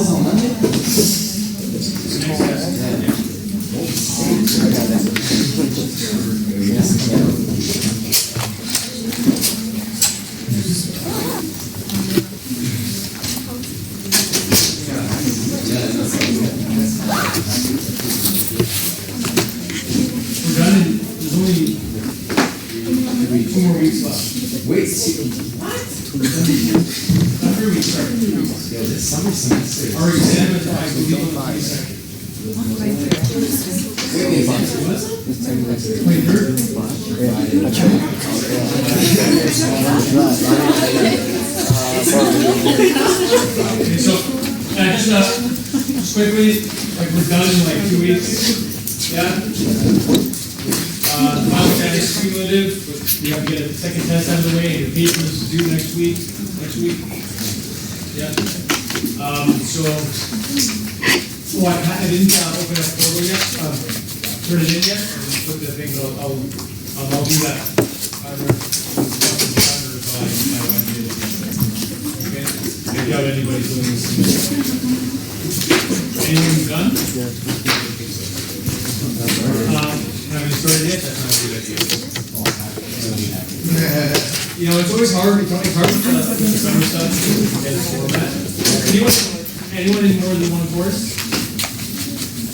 is on Monday? We're done. There's only 2 more weeks left. Wait, Not 3 weeks, sorry. 3 weeks. yo, this summer semester. Our exam is, I believe, on the 22nd. Wait, 23rd? Okay, so, just quickly, like we're done in like 2 weeks. Yeah? The final exam is cumulative, but we have to get a second test out of the way, and the paper is due next week. Yeah? I didn't open up portal yet, turn it in yet, I didn't put the thing, but I'll do that. Okay? If you have anybody doing this. Anyone done? Haven't started yet? That's not a good idea. You know, it's always hard. It's hard to put the summer stuff and its format. Anyone in more than one course?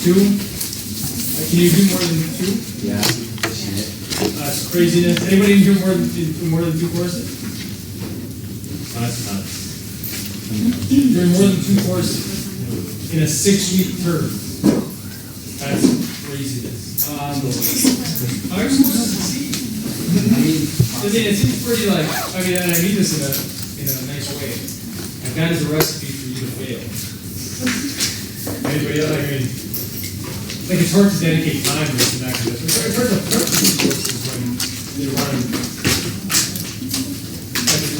2? Can you do more than 2? Yeah. That's craziness. Anybody in here more than 2 courses? That's nuts. You're in more than 2 courses in a 6-week term. That's craziness. How are you supposed to succeed? It seems pretty like, and I mean this in a nice way. And that is a recipe for you to fail. Anybody else? Like it's hard to dedicate time to this and that kind of stuff. It's hard to prep for these courses when you're running.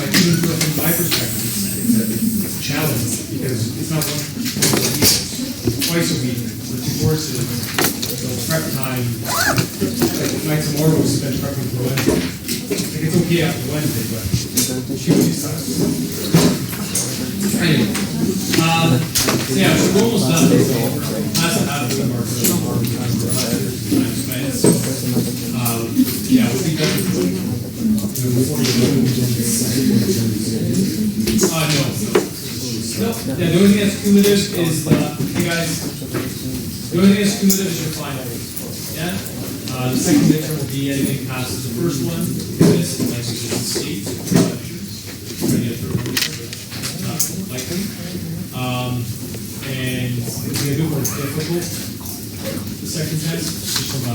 Like even from my perspective, it's a challenge because it's not once a week, it's twice a week for 2 courses. So prep time, like tomorrow we spend prepping for Wednesday. Like it's okay after Wednesday, but Tuesday sucks. Anyway, so we're almost done. That's not a good mark for time spent. So, we'll be done before you No. Yeah, the only thing that's cumulative is hey guys. The only thing that's cumulative is your final. Yeah? The second midterm will be anything past the first one. This is nice to see. Ready to third one. Not likely. And it's going to be a bit more difficult. The second test, just from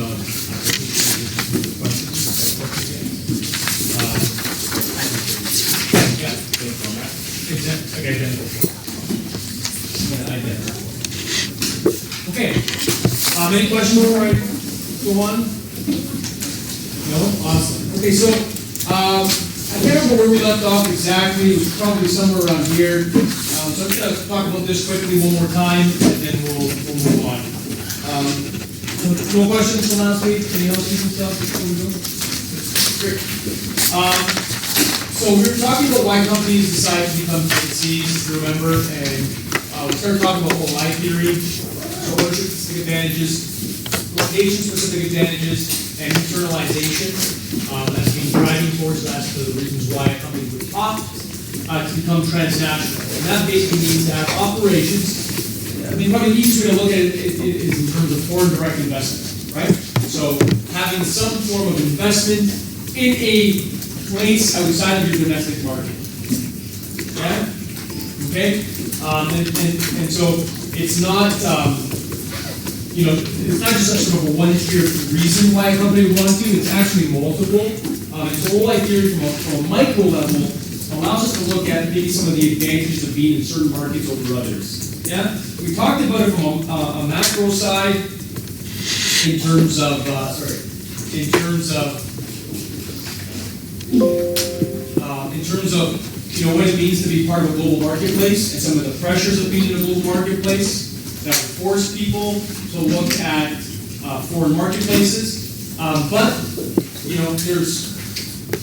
exactly. Okay. Any questions before I go on? No? Awesome. Okay, so I can't remember where we left off exactly. It was probably somewhere around here. So I'm just going to talk about this quickly one more time, and then we'll move on. No questions from last week? Any housekeeping stuff before we go? Great. So we were talking about why companies decide to become CCs, remember, and we started talking about OLI theory, so ownership-specific advantages, location-specific advantages, and internalization. That's been driving towards that to the reasons why a company would opt to become transnational. And that basically means to have operations. Probably the easiest way to look at it is in terms of foreign direct investment, right? So having some form of investment in a place outside of your domestic market. Yeah? Okay? And so it's not, it's not just sort of a one-tier reason why a company would want to, it's actually multiple. And so OLI theory from a micro level allows us to look at maybe some of the advantages of being in certain markets over others. Yeah? We talked about it from a macro side in terms of, what it means to be part of a global marketplace and some of the pressures of being in a global marketplace that would force people to look at foreign marketplaces. But there's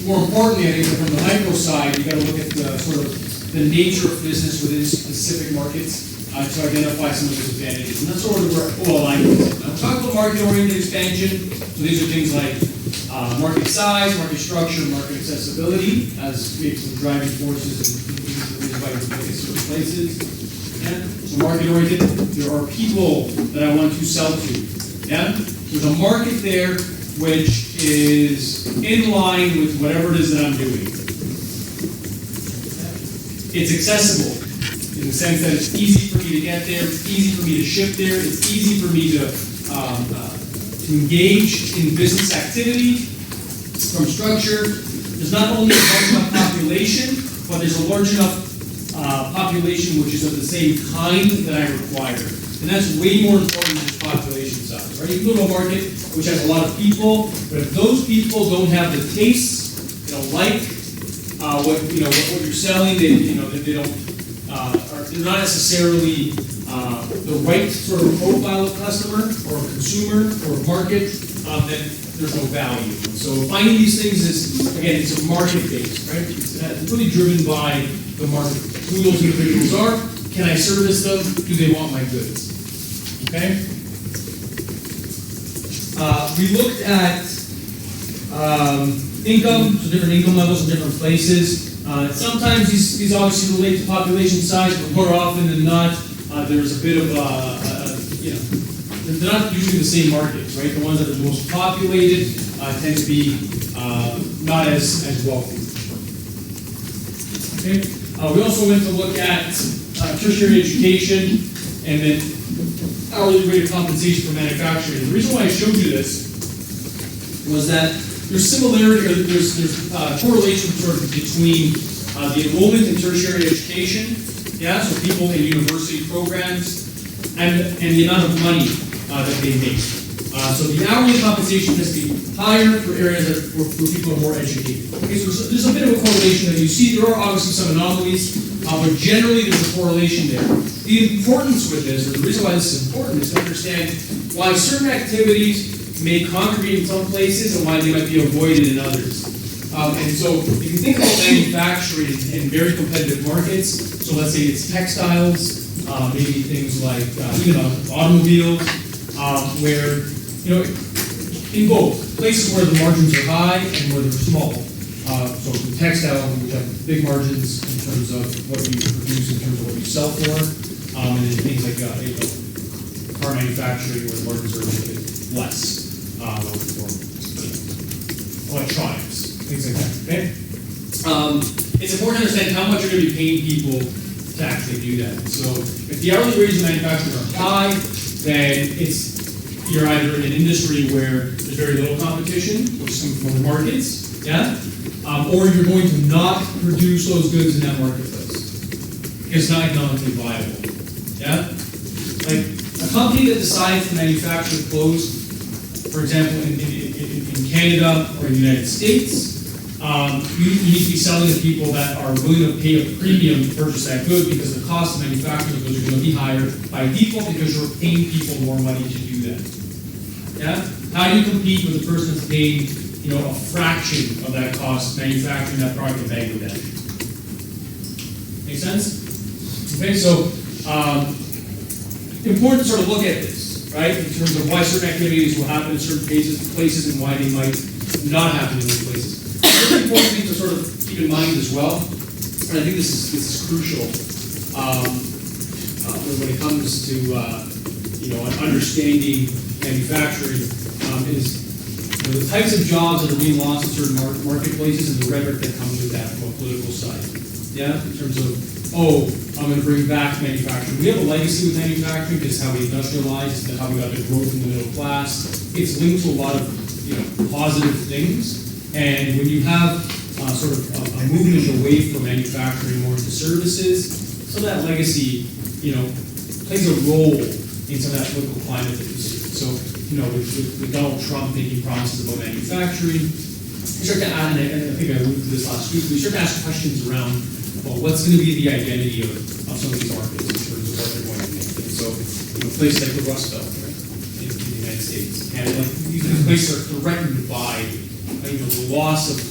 more importantly, I think, from the micro side, you got to look at the sort of the nature of business within specific markets. to identify some of those advantages. And that's sort of where OLI comes in. Now, we're talking about market-oriented expansion. So these are things like market size, market structure, market accessibility as maybe some driving forces and reasons why you look at certain places. Yeah? So market-oriented, there are people that I want to sell to. Yeah? There's a market there which is in line with whatever it is that I'm doing. It's accessible in the sense that it's easy for me to get there, it's easy for me to ship there, it's easy for me to engage in business activity. From structure, there's not only a large enough population, but there's a large enough population which is of the same kind that I require. And that's way more important than just population size, right? You can go to a market which has a lot of people, but if those people don't have the taste, they don't like what you're selling, they don't they're not necessarily the right sort of profile of customer or consumer or market, then there's no value. So finding these things is, again, it's a market based, right? It's really driven by the market. Who those individuals are, can I service them, do they want my goods? Okay? We looked at income, so different income levels in different places. Sometimes these obviously relate to population size, but more often than not, there's a bit of they're not usually the same markets, right? The ones that are the most populated tend to be not as wealthy. Okay. We also went to look at tertiary education and then hourly rate of compensation for manufacturing. The reason why I showed you this was that there's similarity, or there's correlation sort of between the enrollment in tertiary education, yeah, so people in university programs, and the amount of money that they make. So the hourly compensation has to be higher for areas where people are more educated. Okay, so there's a bit of a correlation that you see. There are obviously some anomalies, but generally there's a correlation there. The importance with this, or the reason why this is important, is to understand why certain activities may congregate in some places and why they might be avoided in others. And so if you think about manufacturing in very competitive markets, so let's say it's textiles, maybe things like automobiles, where, in both places where the margins are high and where they're small. So in textile, we have big margins in terms of what you produce, in terms of what you sell for, and then things like car manufacturing, where the margins are a little bit less, or electronics, things like that. Okay. It's important to understand how much you're going to be paying people to actually do that. So if the hourly wages in manufacturing are high, then you're either in an industry where there's very little competition, which is coming from other markets, yeah, or you're going to not produce those goods in that marketplace. It's not economically viable, yeah. Like a company that decides to manufacture clothes, for example, in Canada or in the United States, you need to be selling to people that are willing to pay a premium to purchase that good, because the cost of manufacturing those goods are going to be higher by default because you're paying people more money to do that. Yeah? How do you compete with a person that's paying, a fraction of that cost manufacturing that product in Bangladesh? Make sense? Okay, so important to sort of look at this, right? In terms of why certain activities will happen in certain places and why they might not happen in those places. Another important thing to sort of keep in mind as well, and I think this is crucial when it comes to understanding manufacturing, is the types of jobs that are being lost in certain marketplaces and the rhetoric that comes with that from a political side. Yeah, in terms of, I'm going to bring back manufacturing. We have a legacy with manufacturing because how we industrialized, how we got the growth in the middle class. It's linked to a lot of positive things. And when you have sort of a movement away from manufacturing more into services, some of that legacy, plays a role in some of that political climate that you see. So, with Donald Trump making promises about manufacturing, we start to add, and I think I alluded to this last week, we start to ask questions around, well, what's going to be the identity of some of these markets in terms of what they're going to make. And so, places like the Rust Belt, right, in the United States, and these places are threatened by the loss of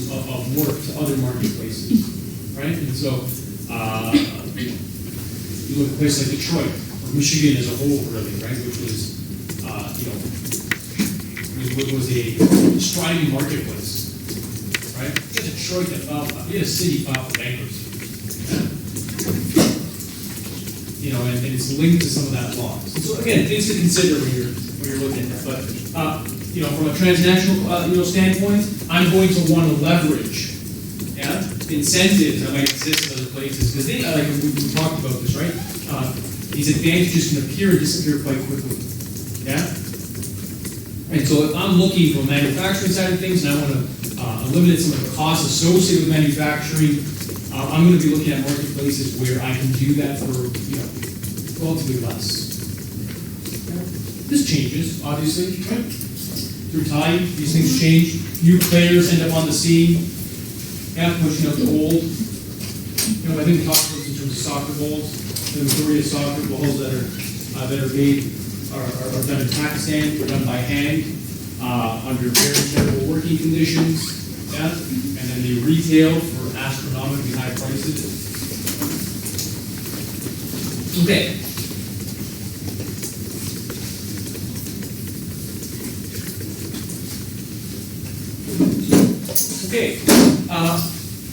work to other marketplaces, right? And so, you look at places like Detroit, Michigan as a whole, really, right? Which was, what was a striving marketplace, right? You had Detroit that filed, you had a city filed for bankruptcy. And it's linked to some of that law. So again, things to consider when you're looking at that. But from a transnational standpoint, I'm going to want to leverage incentives that might exist in other places because they we talked about this, right? These advantages can appear and disappear quite quickly. Yeah. And so if I'm looking from a manufacturing side of things and I want to eliminate some of the costs associated with manufacturing, I'm going to be looking at marketplaces where I can do that for relatively less. This changes, obviously, right? Through time, these things change. New players end up on the scene, pushing out the old. I think we talked about this in terms of soccer balls. The majority of soccer balls that are made are done in Pakistan, are done by hand, under very terrible working conditions, and then they retail for astronomically high prices. Okay. Okay.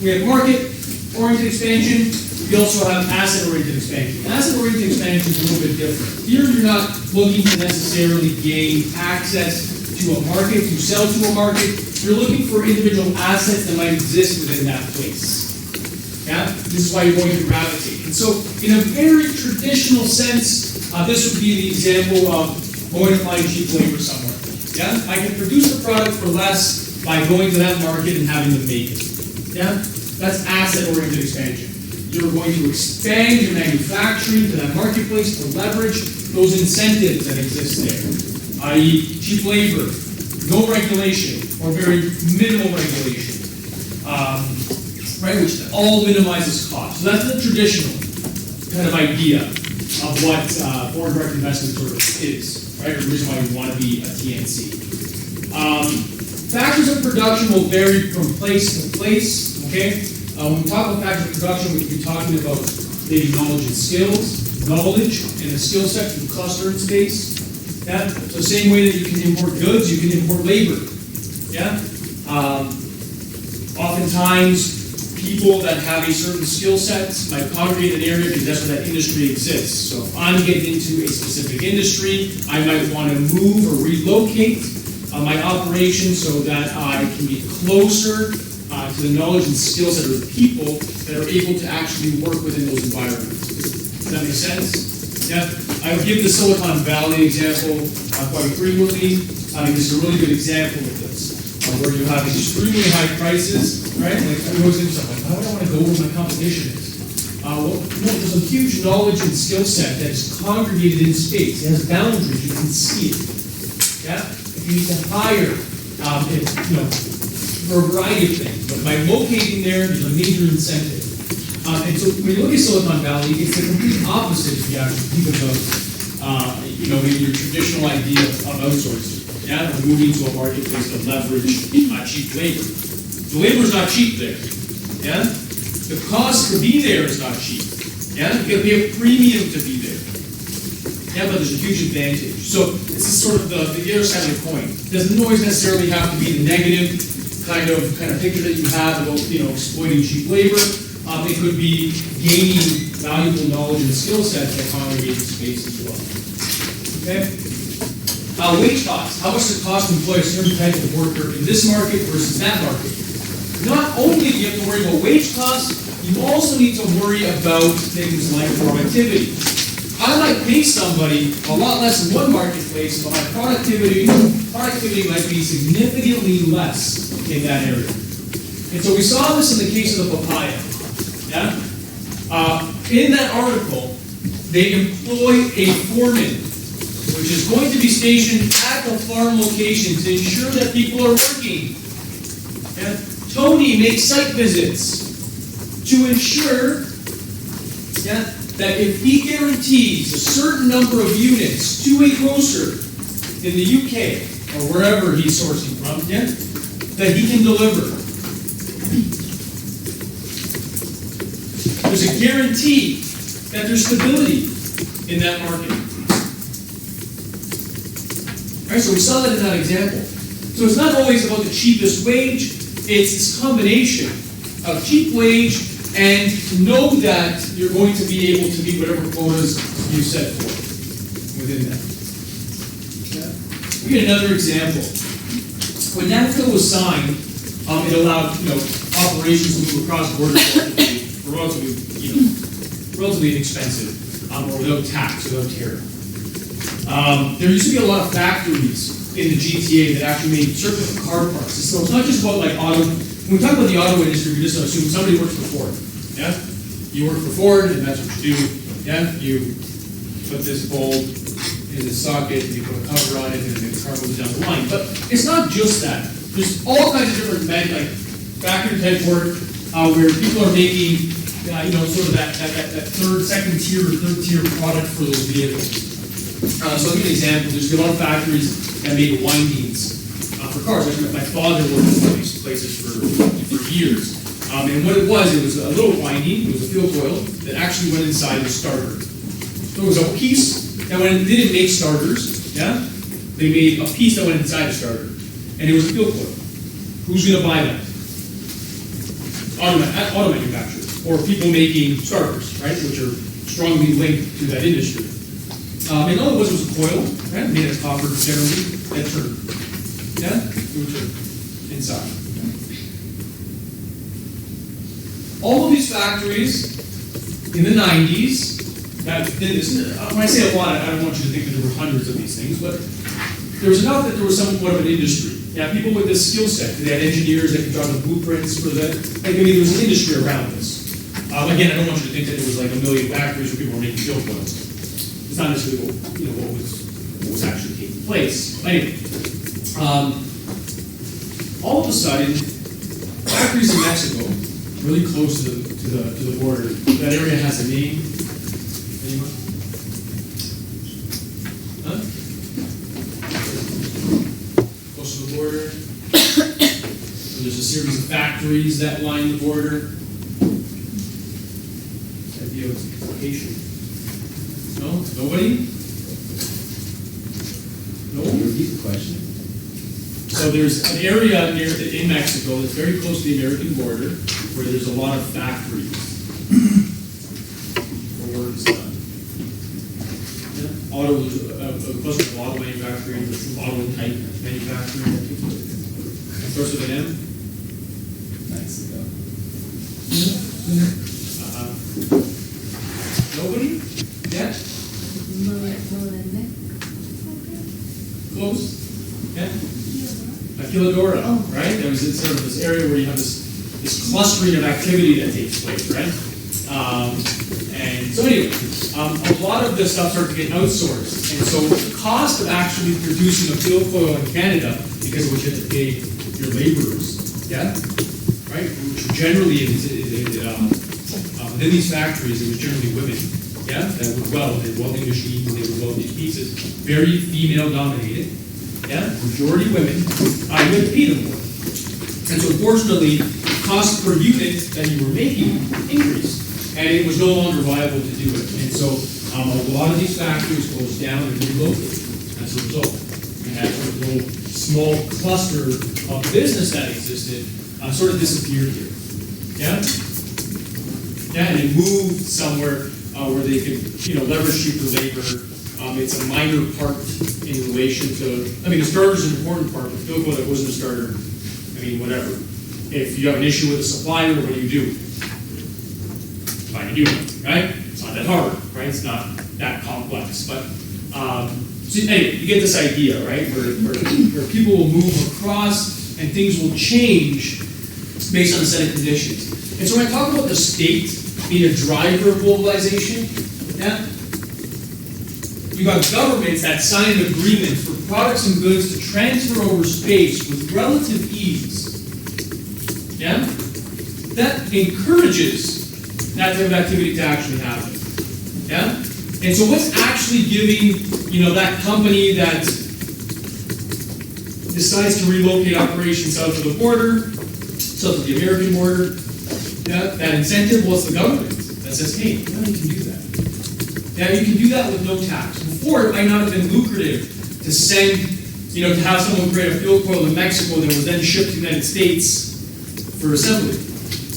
We have market-oriented expansion. We also have asset-oriented expansion. Asset-oriented expansion is a little bit different. Here, you're not looking to necessarily gain access to a market, to sell to a market. You're looking for individual assets that might exist within that place. This is why you're going to gravitate. And so, in a very traditional sense, this would be the example of going to find cheap labor somewhere. I can produce the product for less by going to that market and having them make it. That's asset-oriented expansion. You're going to expand your manufacturing to that marketplace to leverage those incentives that exist there, i.e. cheap labor, no regulation, or very minimal regulation, which all minimizes cost. So that's the traditional kind of idea of what foreign direct investment sort of is, right? The reason why you want to be a TNC. Factors of production will vary from place to place, okay? When we talk about factors of production, we can be talking about maybe knowledge and skills, knowledge and a skill set to cluster in space. So same way that you can import goods, you can import labor. Oftentimes, people that have a certain skill set might congregate in an area because that's where that industry exists. So if I'm getting into a specific industry, I might want to move or relocate my operation so that I can be closer to the knowledge and skills that are the people that are able to actually work within those environments. Does that make sense? I would give the Silicon Valley example quite frequently. I think this is a really good example of this, where you have extremely high prices, right? Like I always think to myself, why would I want to go where my competition is? There's a huge knowledge and skill set that is congregated in space. It has boundaries. You can see it. If you need to hire, for a variety of things, but by locating there, there's a major incentive. And so when you look at Silicon Valley, it's the complete opposite if you actually think about, maybe your traditional idea of outsourcing. Of moving to a marketplace to leverage cheap labor. The labor is not cheap there. The cost to be there is not cheap. You have to pay a premium to be there. But there's a huge advantage. So this is sort of the other side of the coin. It doesn't always necessarily have to be the negative kind of picture that you have about exploiting cheap labor. It could be gaining valuable knowledge and skill sets that congregate in space as well. Okay. Wage costs. How much does it cost to employ a certain type of worker in this market versus that market? Not only do you have to worry about wage costs, you also need to worry about things like productivity. I might pay somebody a lot less in one marketplace, but my productivity might be significantly less in that area. And so we saw this in the case of the papaya. In that article, they employ a foreman, which is going to be stationed at the farm location to ensure that people are working. Tony makes site visits to ensure that if he guarantees a certain number of units to a grocer in the UK or wherever he's sourcing from, that he can deliver. There's a guarantee that there's stability. in that market. All right, so we saw that in that example. So it's not always about the cheapest wage, it's this combination of cheap wage and know that you're going to be able to meet whatever quotas you set forth within that. We get another example. When NAFTA was signed, it allowed operations to move across borders relatively inexpensive, or without tax, without tariff. There used to be a lot of factories in the GTA that actually made certain car parts. So it's not just about like auto. When we talk about the auto industry, we just assume somebody works for Ford. Yeah, you work for Ford, and that's what you do. Yeah, you put this bulb in the socket, and you put a cover on it, and then the car goes down the line. But it's not just that. There's all kinds of different like factory type work where people are making, sort of that second tier or third tier product for those vehicles. So I'll give you an example. There's a lot of factories that make windings for cars. My father worked in one of these places for years. And what it was a little winding. It was a fuel coil that actually went inside the starter. So it was a piece that they didn't make starters. Yeah, they made a piece that went inside the starter, and it was a fuel coil. Who's going to buy that? Auto manufacturers or people making starters, right, which are strongly linked to that industry. And all it was a coil, right, made of copper generally, that turned. Yeah? It would turn inside. All of these factories in the 90s that did this, when I say a lot, I don't want you to think that there were hundreds of these things, but there was enough that there was somewhat of an industry. Yeah, people with this skill set. They had engineers that could draw the blueprints for that. Like, there was an industry around this. Again, I don't want you to think that there was like a million factories where people were making fuel coils. It's not necessarily what was actually taking place. But anyway, all of a sudden, factories in Mexico, really close to the border, that area has a name. Anyone? Huh? Close to the border. There's a series of factories that line the border. Idea of location. No? Nobody? No? Repeat the question. So there's an area in Mexico that's very close to the American border where there's a lot of factories for work is done. Yeah. Auto, close to auto manufacturing, auto type manufacturing. Starts with an M. Mexico. Nobody? Yeah? Close? Yeah? Maquiladora, right? There was sort of this area where you have this clustering of activity that takes place, right? And so anyway, a lot of this stuff started to get outsourced. And so the cost of actually producing a fuel coil in Canada, because of which you have to pay your laborers, yeah? Right? Which generally, within these factories, it was generally women, yeah? That would weld, they had welding machines, they would weld these pieces. Very female dominated. Yeah, majority women, you had to pay them more. And so unfortunately, the cost per unit that you were making increased, and it was no longer viable to do it. And so a lot of these factories closed down and relocated as a result. We had sort of a little small cluster of business that existed sort of disappeared here. Yeah? Yeah, and it moved somewhere where they could, leverage cheaper labor. It's a minor part in relation to, the starter is an important part, but the fuel coil that wasn't a starter, whatever. If you have an issue with a supplier, what do? Find a new one, right? It's not that hard, right? It's not that complex. But, so anyway, you get this idea, right? Where people will move across and things will change based on a set of conditions. And so when I talk about the state being a driver of globalization, yeah? You got governments that sign an agreement for products and goods to transfer over space with relative ease. Yeah? That encourages that type of activity to actually happen. Yeah? And so what's actually giving, that company that decides to relocate operations south of the border, south of the American border, yeah, that incentive was the government that says, hey, you can do that. Now you can do that with no tax. Before, it might not have been lucrative to send, to have someone create a field coil in Mexico that was then shipped to the United States for assembly.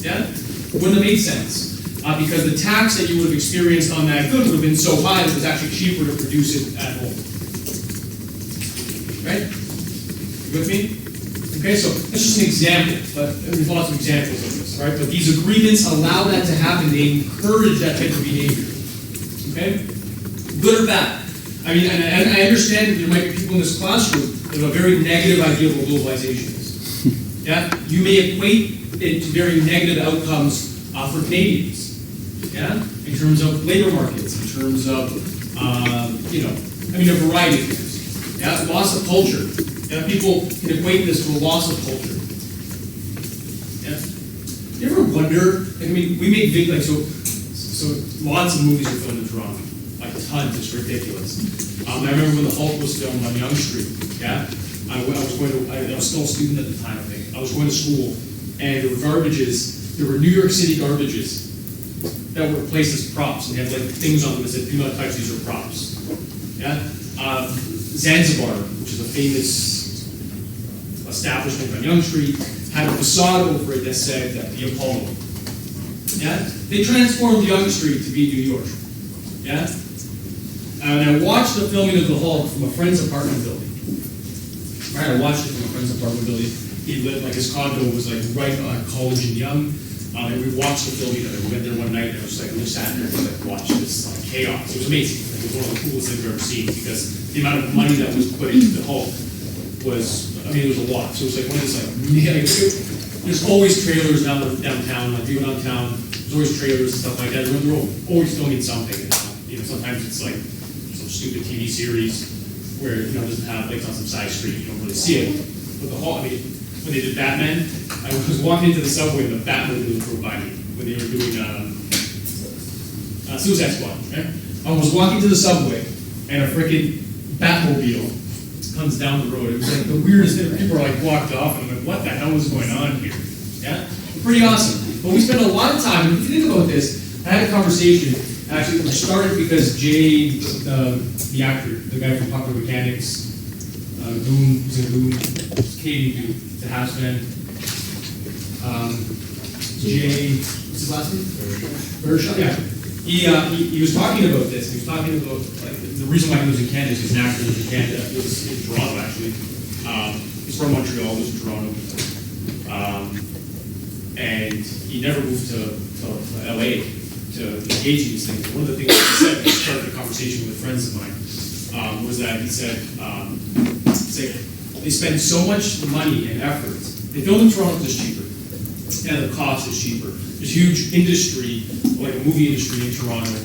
Yeah? It wouldn't have made sense. Because the tax that you would have experienced on that good would have been so high that it was actually cheaper to produce it at home. Right? You with me? Okay, so that's just an example, but there's lots of examples of this, right? But these agreements allow that to happen. They encourage that type of behavior. Okay? Good or bad? I mean, and I understand that there might be people in this classroom that have a very negative idea of what globalization is. Yeah? You may equate it to very negative outcomes for Canadians. Yeah? In terms of labor markets, in terms of, a variety of things. Yeah? Loss of culture. Yeah? People can equate this to a loss of culture. Yeah? You ever wonder, we make big, so lots of movies are filmed in Toronto, like tons, it's ridiculous. I remember when the Hulk was filmed on Yonge Street, yeah? I was still a student at the time, I think. I was going to school, and there were New York City garbages that were placed as props, and they had like things on them that said, do not touch, these are props. Yeah? Zanzibar, which is a famous establishment on Yonge Street, had a facade over it that said the Apollo. Yeah? They transformed Yonge Street to be New York. Yeah? And I watched the filming of the Hulk from a friend's apartment building. Right? I watched it from a friend's apartment building. He lived, his condo was right on College and Yonge. And we watched the filming of it. We went there one night and I was we sat there and watched this chaos. It was amazing. It was one of the coolest things I've ever seen because the amount of money that was put into the Hulk was, it was a lot. So it was one of this there's always trailers downtown, you go downtown, there's always trailers and stuff like that. They're always filming something. Sometimes it's some stupid TV series where it doesn't have it's on some side street, you don't really see it. But the Hulk, when they did Batman, I was walking into the subway and the Batmobile drove by me when they were doing Suicide Squad. Okay? I was walking to the subway and a freaking Batmobile comes down the road. It was the weirdest thing. People are walked off and I'm what the hell is going on here? Yeah? Pretty awesome. But we spent a lot of time, and if you think about this, I had a conversation, actually, it started because Jay, the actor, the guy from Popular Mechanics, Goon, he's in Goon, Katie, the house man. Jay, what's his last name? Bershaw, yeah. He was talking about this. He was talking about the reason why he was in Canada is he's an actor in Canada. He was in Toronto actually. He's from Montreal. He was in Toronto, and he never moved to LA to engage in these things. One of the things he said, he started a conversation with friends of mine, was that he said, they spend so much money and effort. They film in Toronto because it's cheaper, and the cost is cheaper. There's huge industry, like a movie industry in Toronto,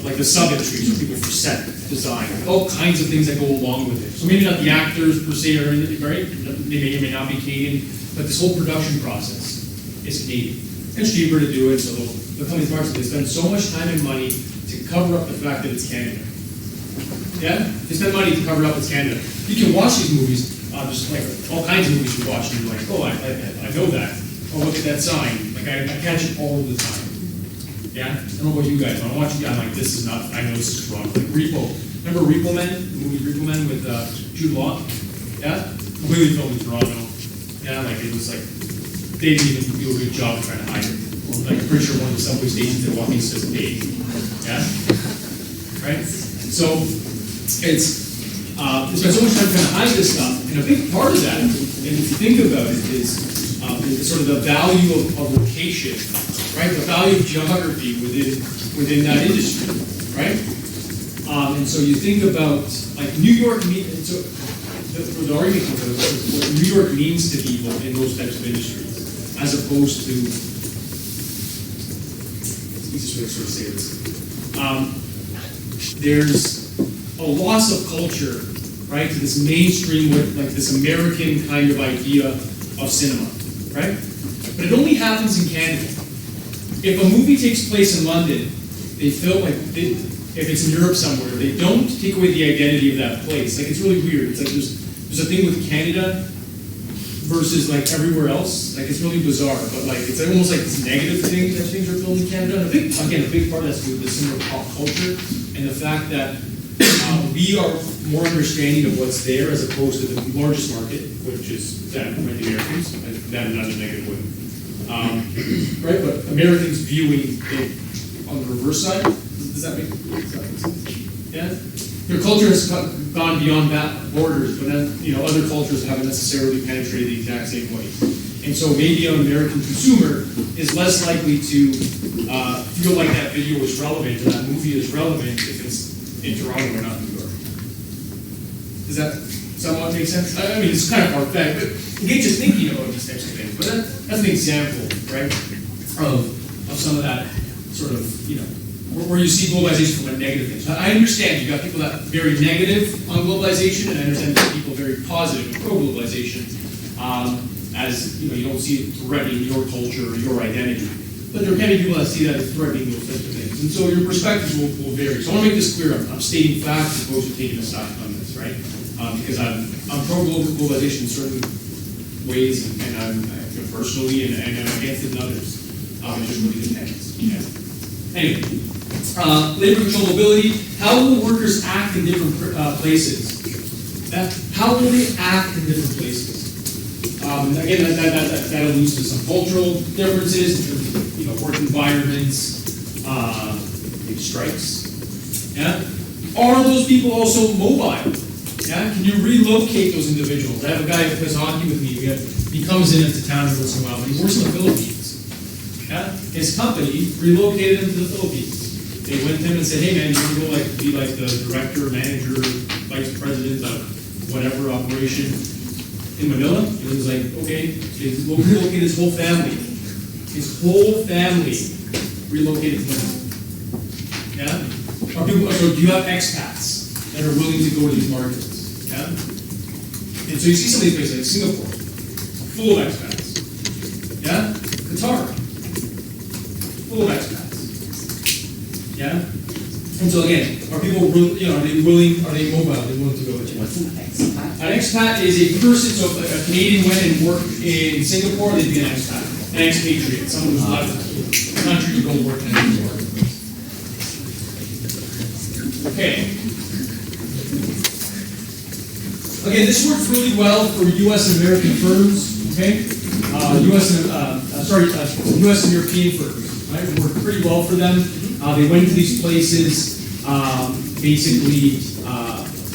like the sub industry, so people for set design, all kinds of things that go along with it. So maybe not the actors per se, or anything, right? They may or may not be Canadian, but this whole production process is Canadian. It's cheaper to do it, so the companies they spend so much time and money to cover up the fact that it's Canada. Yeah? They spend money to cover up it's Canada. You can watch these movies, just all kinds of movies you watch, and you're like, oh, I know that. Oh, look at that sign. I catch it all the time. Yeah? I don't know about you guys, when I watch it, I'm like, this is not, I know this is wrong. Like Repo. Remember Repo Man? The movie Repo Man with Jude Law? Yeah? Completely filmed in Toronto. Yeah, it was they didn't even do a good job of trying to hide it. I'm pretty sure one of the subway stations they're walking says paid. Yeah? Right? So, it's spent so much time trying to hide this stuff, and a big part of that, and if you think about it, is sort of the value of location, right? The value of geography within that industry, right? And so you think about New York. So the argument comes out what New York means to people in those types of industries, as opposed to. It's the easiest way to sort of say this. There's a loss of culture, right, to this mainstream, this American kind of idea of cinema, right? But it only happens in Canada. If a movie takes place in London, they film if it's in Europe somewhere, they don't take away the identity of that place. It's really weird. It's there's a thing with Canada. versus like everywhere else. Like it's really bizarre, but like it's almost like this negative thing that things are built in Canada. And a big part of that's with the similar pop culture and the fact that we are more understanding of what's there as opposed to the largest market, which is that right, the Americans. That not in a negative way, right? But Americans viewing it on the reverse side. Does that make sense? Yeah. Their culture has gone beyond that borders, but then other cultures haven't necessarily penetrated the exact same way. And so maybe an American consumer is less likely to feel like that video is relevant or that movie is relevant if it's in Toronto or not in New York. Does that somewhat make sense? I mean, it's kind of far-fetched, but it gets you thinking about these types of things. But that's an example, right, of some of that sort of, where you see globalization from a negative thing. So I understand you've got people that are very negative on globalization, and I understand there's people very positive and pro-globalization, as you don't see it threatening your culture or your identity. But there can be people that see that as threatening those types of things. And so your perspectives will vary. So I want to make this clear. I'm stating facts as opposed to taking a side on this, right? Because I'm pro-globalization in certain ways, and I'm personally, and I'm against it in others. It just really depends. Anyway, labor control mobility. How will workers act in different places? How will they act in different places? Again, that alludes to some cultural differences in terms of work environments, maybe strikes. Yeah. Are those people also mobile? Yeah. Can you relocate those individuals? I have a guy who plays hockey with me. He comes into town every once in a while, but he works in the Philippines. Yeah. His company relocated him to the Philippines. They went to him and said, "Hey man, you want to go be like the director, manager, vice president of whatever operation in Manila?" And he was like, "Okay." So he relocated his whole family. His whole family relocated to Manila. Yeah. So do you have expats that are willing to go to these markets? Yeah. And so you see some of these places like Singapore, full of expats. Yeah. Qatar, full of expats. Yeah? And so again, are people, are they willing, are they mobile, are they willing to go? What's an expat? An expat is a person, so if a Canadian went and worked in Singapore, they'd be an expat. An expatriate, someone who's left the country to go work in Singapore. Okay. Again, this works really well for U.S. and American firms, okay? U.S. and European firms, right? It worked pretty well for them. They went to these places basically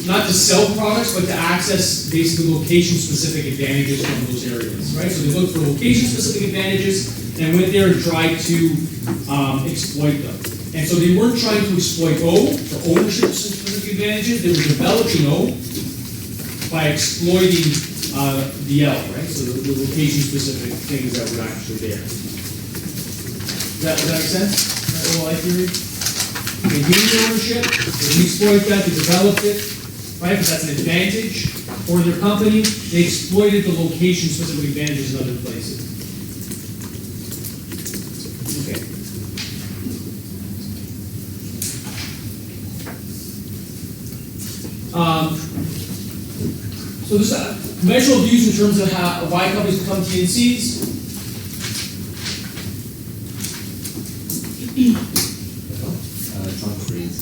not to sell products, but to access basically location-specific advantages from those areas, right? So they looked for location-specific advantages and went there and tried to exploit them. And so they weren't trying to exploit O for ownership-specific advantages. They were developing O by exploiting the L, right? So the location-specific things that were actually there. Does that make sense? OLI theory. They gained ownership, they exploit that, they developed it, right? Because that's an advantage for their company. They exploited the location-specific advantages in other places. Okay. So this conventional views in terms of why companies become TNCs. It's on freeze.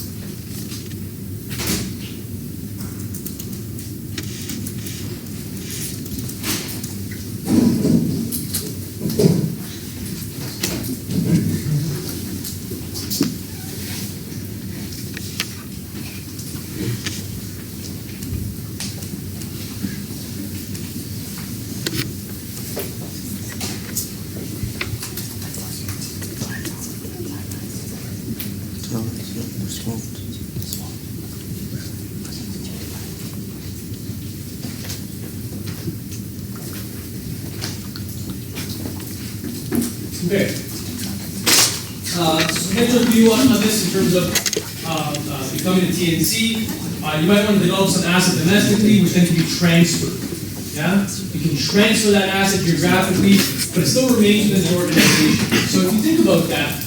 Okay. So here's a view on this in terms of becoming a TNC. You might want to develop some asset domestically, which then can be transferred. Yeah? You can transfer that asset geographically, but it still remains within the organization. So if you think about that,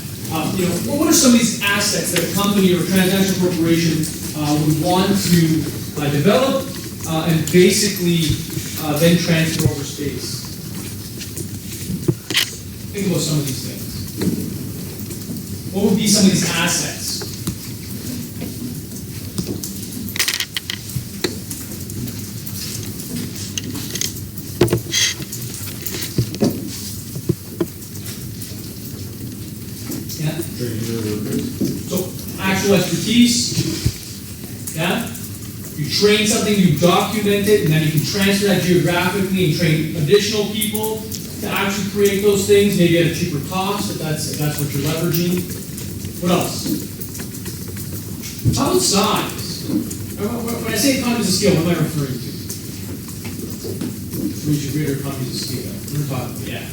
what are some of these assets that a company or a transnational corporation would want to develop and basically then transfer overseas? space. Think about some of these things. What would be some of these assets? Yeah? So, actual expertise. Yeah? You train something, you document it, and then you can transfer that geographically and train additional people to actually create those things, maybe at a cheaper cost if that's what you're leveraging. What else? How about size? When I say economies of scale, what am I referring to? Reach a greater economies of scale. We're talking, yeah.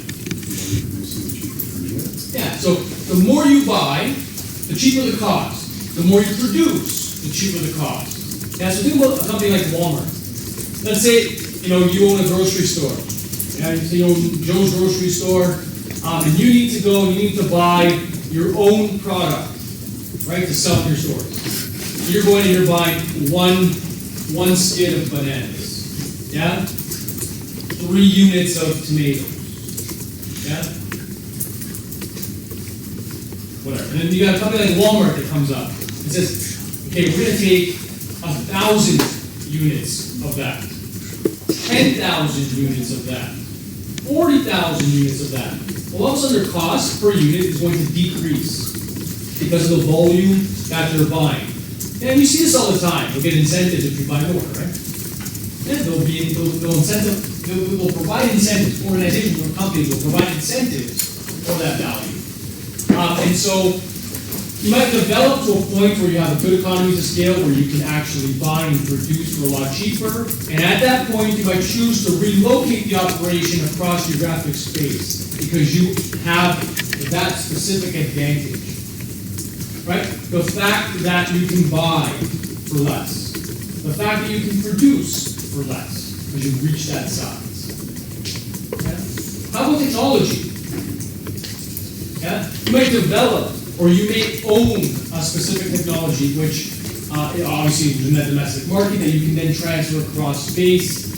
Yeah, so the more you buy, the cheaper the cost. The more you produce, the cheaper the cost. Yeah, so think about a company like Walmart. Let's say, you own a grocery store. Yeah, so you own Joe's grocery store, and you need to go and you need to buy your own product, right, to sell in your stores. So you're going and you're buying one skid of bananas. Yeah? 3 units of tomatoes. Yeah? Whatever. And then you got a company like Walmart that comes up and says, okay, we're going to take 1,000 units of that, 10,000 units of that, 40,000 units of that. Well, all of a sudden their cost per unit is going to decrease because of the volume that they're buying. And you see this all the time. You'll get incentives if you buy more, right? Yeah, they'll provide incentives. Organizations or companies will provide incentives for that value. And so you might develop to a point where you have a good economies of scale where you can actually buy and produce for a lot cheaper. And at that point, you might choose to relocate the operation across geographic space because you have that specific advantage. Right? The fact that you can buy for less. The fact that you can produce for less because you've reached that size. Yeah? How about technology? Yeah? You might develop or you may own a specific technology, which obviously is in that domestic market that you can then transfer across space.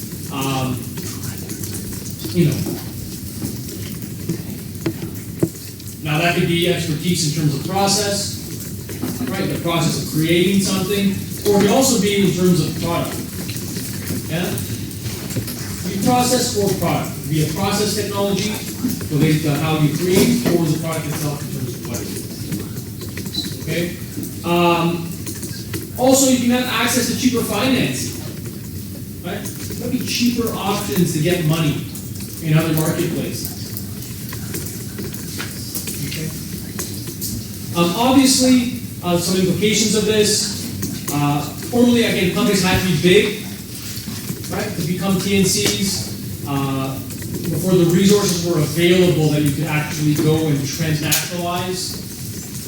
Now that could be expertise in terms of process, right? The process of creating something, or it could also be in terms of product. Yeah? Be process or product. It could be a process technology related to how you create, or the product itself in terms of what it is. Okay. Also, you can have access to cheaper financing. Right? There might be cheaper options to get money in other marketplaces. Okay. Obviously, some implications of this. Formerly, again, companies had to be big, right, to become TNCs. Before the resources were available that you could actually go and transnationalize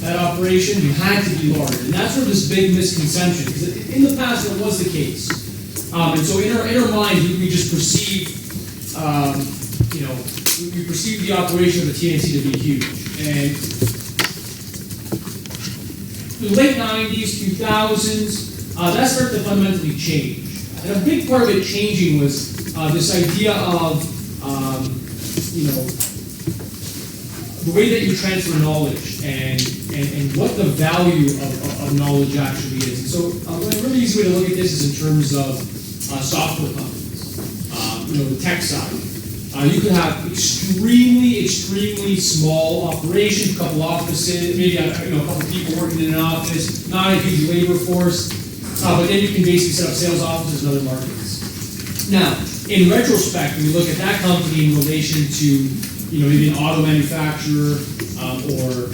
that operation, you had to be large. And that's where this big misconception, because in the past that was the case. And so in our mind, we just perceive, we perceive the operation of the TNC to be huge. And in the late 90s, 2000s, that started to fundamentally change. And a big part of it changing was this idea of, the way that you transfer knowledge and what the value of knowledge actually is. And so a really easy way to look at this is in terms of software companies, the tech side. You could have extremely small operations, a couple offices, maybe a couple people working in an office, not a huge labor force, but then you can basically set up sales offices in other markets. Now, in retrospect, when you look at that company in relation to maybe an auto manufacturer or a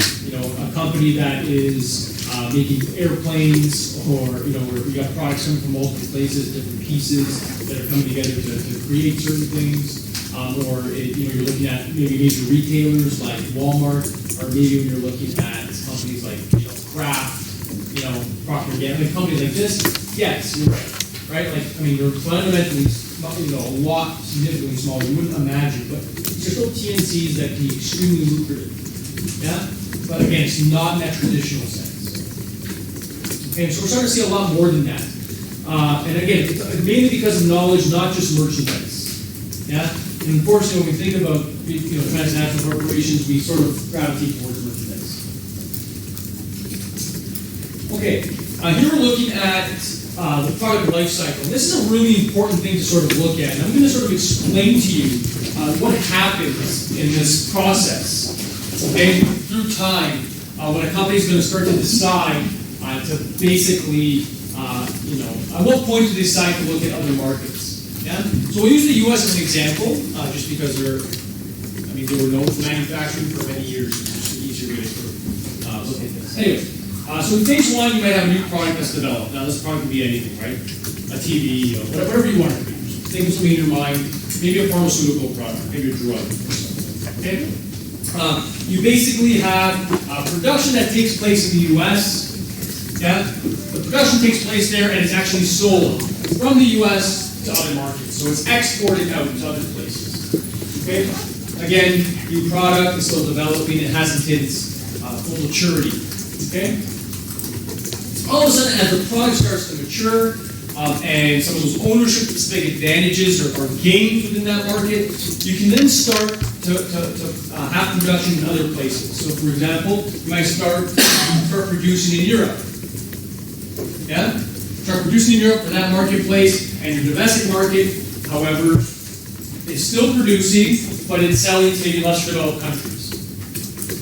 company that is making airplanes, or where you got products coming from multiple places, different pieces that are coming together to create certain things. Or you're looking at maybe major retailers like Walmart, or maybe when you're looking at companies like Kraft, Procter & Gamble, companies like this. Yes, you're right. They're fundamentally a lot significantly smaller. You wouldn't imagine, but they're still TNCs that can be extremely lucrative. Yeah, but again, it's not in that traditional sense. Okay, so we're starting to see a lot more than that. And again, it's mainly because of knowledge, not just merchandise. Yeah. And unfortunately, when we think about transnational corporations, we sort of gravitate towards merchandise. Okay, here we're looking at the product life cycle. This is a really important thing to sort of look at. And I'm going to sort of explain to you what happens in this process, okay, through time, when a company is going to start to decide to basically, at what point do they decide to look at other markets? Yeah? So we'll use the U.S. as an example, just because they were known for manufacturing for many years. It's just an easier way to sort of look at this. Anyway, so in phase one, you might have a new product that's developed. Now, this product could be anything, right? A TV, whatever you want it to be. Think of something in your mind, maybe a pharmaceutical product, maybe a drug or something. Okay? You basically have production that takes place in the U.S. Yeah? The production takes place there and it's actually sold from the U.S. to other markets. So it's exported out to other places. Okay? Again, new product is still developing. It hasn't hit its full maturity. Okay? All of a sudden, as the product starts to mature, and some of those ownership-specific advantages are gained within that market, you can then start to have production in other places. So, for example, you might start producing in Europe. Yeah? Start producing in Europe for that marketplace, and your domestic market, however, is still producing, but it's selling to maybe less developed countries.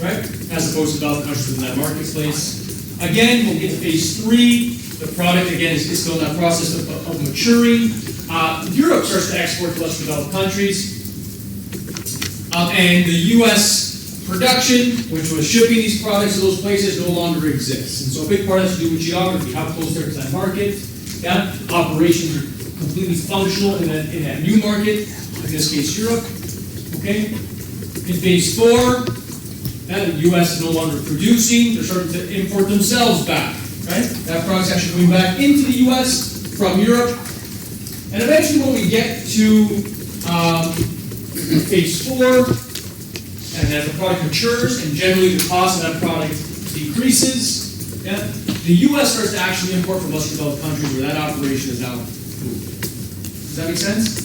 Right? As opposed to developed countries within that marketplace. Again, we'll get to phase three. The product, again, is still in that process of maturing. Europe starts to export to less developed countries. And the U.S. production, which was shipping these products to those places, no longer exists. And so a big part has to do with geography, how close they're to that market. Yeah? Operations are completely functional in that new market, in this case, Europe. Okay? In phase four, the U.S. is no longer producing, they're starting to import themselves back, right? That product's actually coming back into the U.S. from Europe. And eventually when we get to phase four, and as the product matures, and generally the cost of that product decreases, yeah, the U.S. starts to actually import from less developed countries where that operation is now moved. Does that make sense?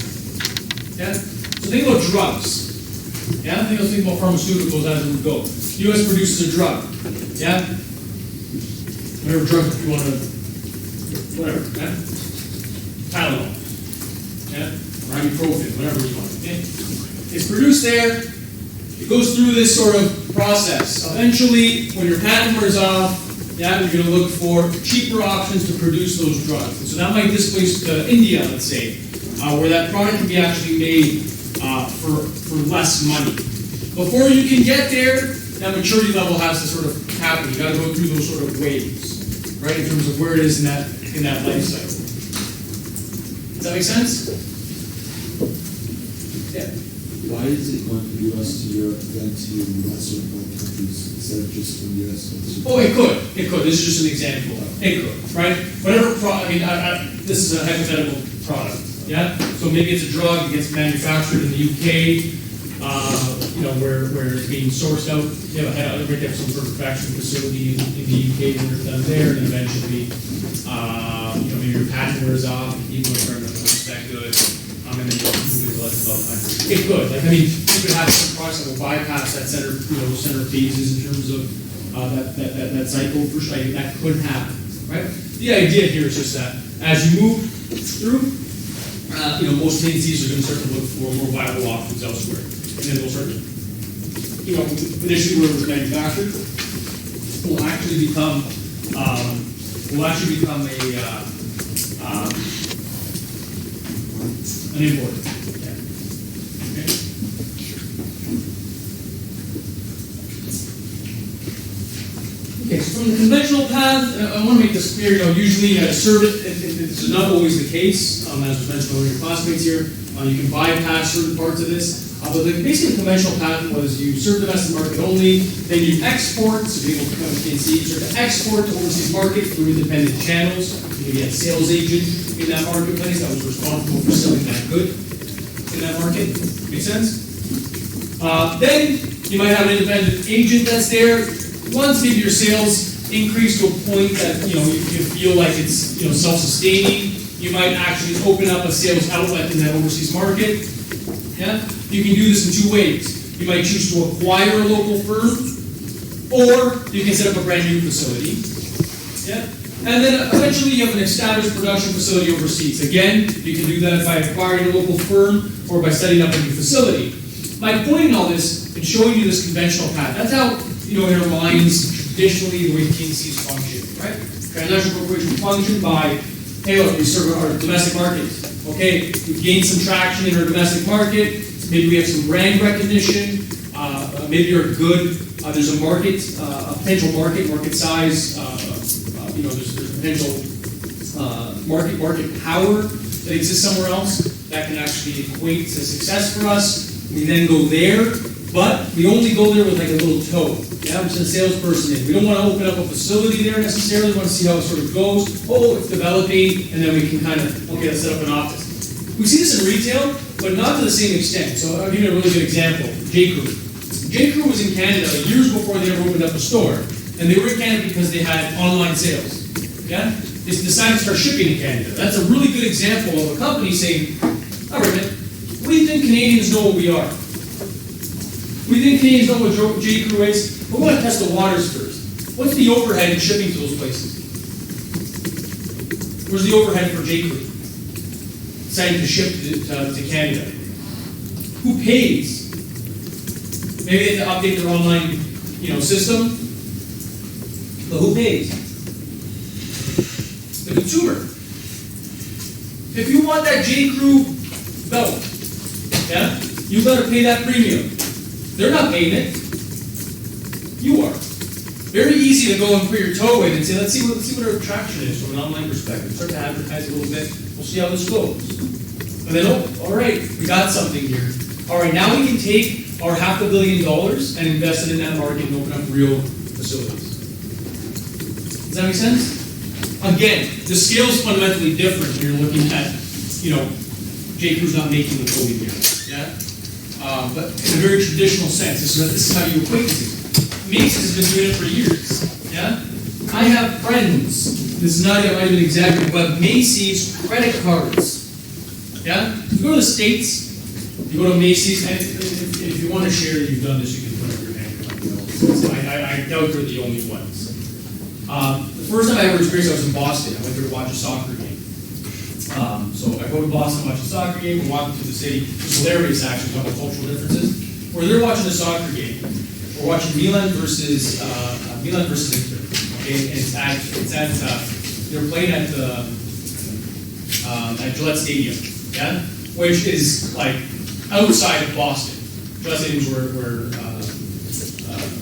Yeah? So think about drugs. Yeah, think about pharmaceuticals as it would go. The U.S. produces a drug. Yeah? Whatever drug you want to, whatever. Yeah? Tylenol. Yeah? Or ibuprofen, whatever you want. Okay? It's produced there. It goes through this sort of process. Eventually, when your patent wears off, yeah, you're going to look for cheaper options to produce those drugs. And so that might displace India, let's say, where that product can be actually made for less money. Before you can get there, that maturity level has to sort of happen. You got to go through those sort of waves, right? In terms of where it is in that life cycle. Does that make sense? Yeah. Why is it going from the U.S. to Europe then to lesser developed countries instead of just from the U.S. to Oh, it could. It could. This is just an example. It could, right? Whatever this is a hypothetical product. Yeah. So maybe it's a drug that gets manufactured in the UK. Where it's being sourced out. You have some sort of manufacturing facility in the UK when it's done there, and eventually, maybe your patent wears off, and people are starting to produce that good, and then you move it to less developed countries. It could. You could have some products that will bypass that center phases in terms of that cycle. For sure, that could happen, right? The idea here is just that as you move through, most agencies are going to start to look for more viable options elsewhere. And then we'll start to, initially where it was manufactured, will actually become an import. Yeah. Okay. Okay, so from the conventional path, I want to make this clear, usually service, this is not always the case, as was mentioned by one of your classmates here, you can bypass certain parts of this, but the basic conventional path was you serve the domestic market only, then you export, so people can see, you start to export to overseas market through independent channels, maybe a sales agent in that marketplace that was responsible for selling that good in that market, make sense? Then you might have an independent agent that's there. Once maybe your sales increase to a point that you feel like it's self-sustaining, you might actually open up a sales outlet in that overseas market. Yeah? You can do this in two ways. You might choose to acquire a local firm, or you can set up a brand new facility. Yeah? And then eventually you have an established production facility overseas. Again, you can do that by acquiring a local firm or by setting up a new facility. My point in all this, in showing you this conventional path, that's how, in our minds, traditionally the way PNCs function, right? Transnational corporations function by, hey, look, we serve our domestic market. Okay, we've gained some traction in our domestic market. Maybe we have some brand recognition. Maybe you're good. There's a market, a potential market size. There's potential market power that exists somewhere else that can actually equate to success for us. We then go there, but we only go there with like a little toe. Yeah, I'm just a salesperson in. We don't want to open up a facility there necessarily. We want to see how it sort of goes. Oh, it's developing, and then we can kind of, okay, let's set up an office. We see this in retail, but not to the same extent. So I'll give you a really good example. J.Crew. J.Crew was in Canada years before they ever opened up a store. And they were in Canada because they had online sales. Yeah? They decided to start shipping in Canada. That's a really good example of a company saying, all right, man, we think Canadians know what we are. We think Canadians know what J.Crew is, but we want to test the waters first. What's the overhead in shipping to those places? Where's the overhead for J.Crew? Deciding to ship to Canada. Who pays? Maybe they have to update their online, system. But who pays? The consumer. If you want that J.Crew belt, yeah, you better pay that premium. They're not paying it. You are. Very easy to go and put your toe in and say, let's see what our traction is from an online perspective. Start to advertise a little bit. We'll see how this goes. And then, all right, we got something here. All right, now we can take our $500 million and invest it in that market and open up real facilities. Does that make sense? Again, the scale is fundamentally different when you're looking at, J.Crew's not making the coding here. Yeah? But in a very traditional sense, this is how you equate it. Macy's has been doing it for years. Yeah? I have friends, this is not even exaggerating, but Macy's credit cards. Yeah? You go to the States, you go to Macy's, and if you want to share that you've done this, you can put up your hand. I doubt they're the only ones. The first time I ever experienced it, I was in Boston. I went there to watch a soccer game. So I go to Boston, watch a soccer game, we're walking through the city. It's hilarious, actually, talking about cultural differences. We're there watching a soccer game. We're watching Milan versus Inter. Okay, and they're playing at Gillette Stadium, yeah, which is like outside of Boston. Gillette Stadium's where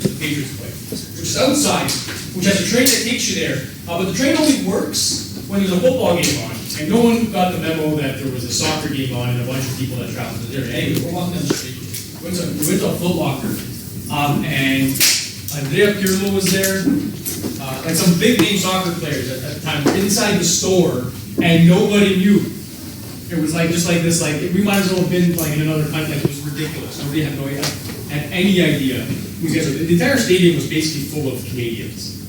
the Patriots play, which is outside, which has a train that takes you there. But the train only works when there's a football game on, and no one got the memo that there was a soccer game on and a bunch of people that traveled to there. Anyway, we're walking down the street. We went to a Foot Locker. And Andrea Pirlo was there, like some big name soccer players at the time were inside the store, and nobody knew. It was like just like this, like we might as well have been like in another country. Like, it was ridiculous. Nobody had any idea who these guys were. The entire stadium was basically full of Canadians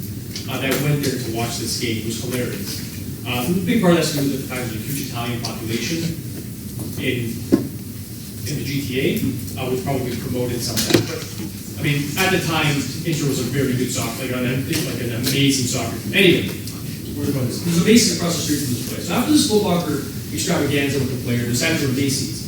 that went there to watch this game. It was hilarious. A big part of that's to do with the fact there's a huge Italian population in the GTA, which probably promoted some of that. But I mean, at the time, Inter was a very good soccer, like an amazing soccer team. Anyway, where was this? There's a Macy's across the street from this place. So after this Foot Locker extravaganza with the player, decided to go to Macy's.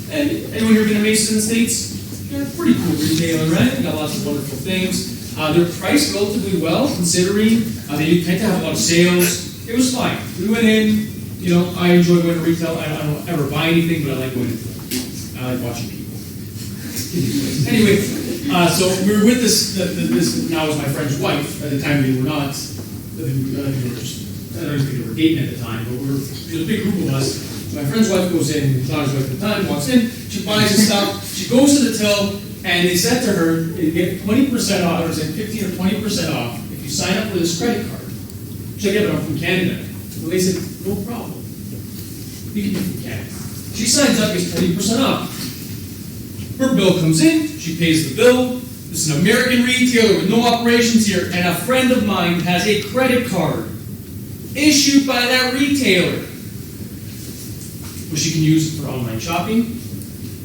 And anyone here been to Macy's in the States? They're a pretty cool retailer, right? They got lots of wonderful things. They're priced relatively well, considering they tend to have a lot of sales. It was fine. We went in, I enjoy going to retail. I don't ever buy anything, but I like going to I like watching people. Anyway, so we were with this now was my friend's wife. At the time we were not. I don't think we were dating at the time, but there was a big group of us. My friend's wife goes in, not his wife at the time, walks in, she buys the stuff, she goes to the till, and they said to her, you get 20% off, or said 15 or 20% off if you sign up for this credit card. She's like, yeah, but I'm from Canada. Well, they said, no problem. You can be from Canada. She signs up, gets 20% off. Her bill comes in, she pays the bill. This is an American retailer with no operations here, and a friend of mine has a credit card issued by that retailer, which she can use for online shopping,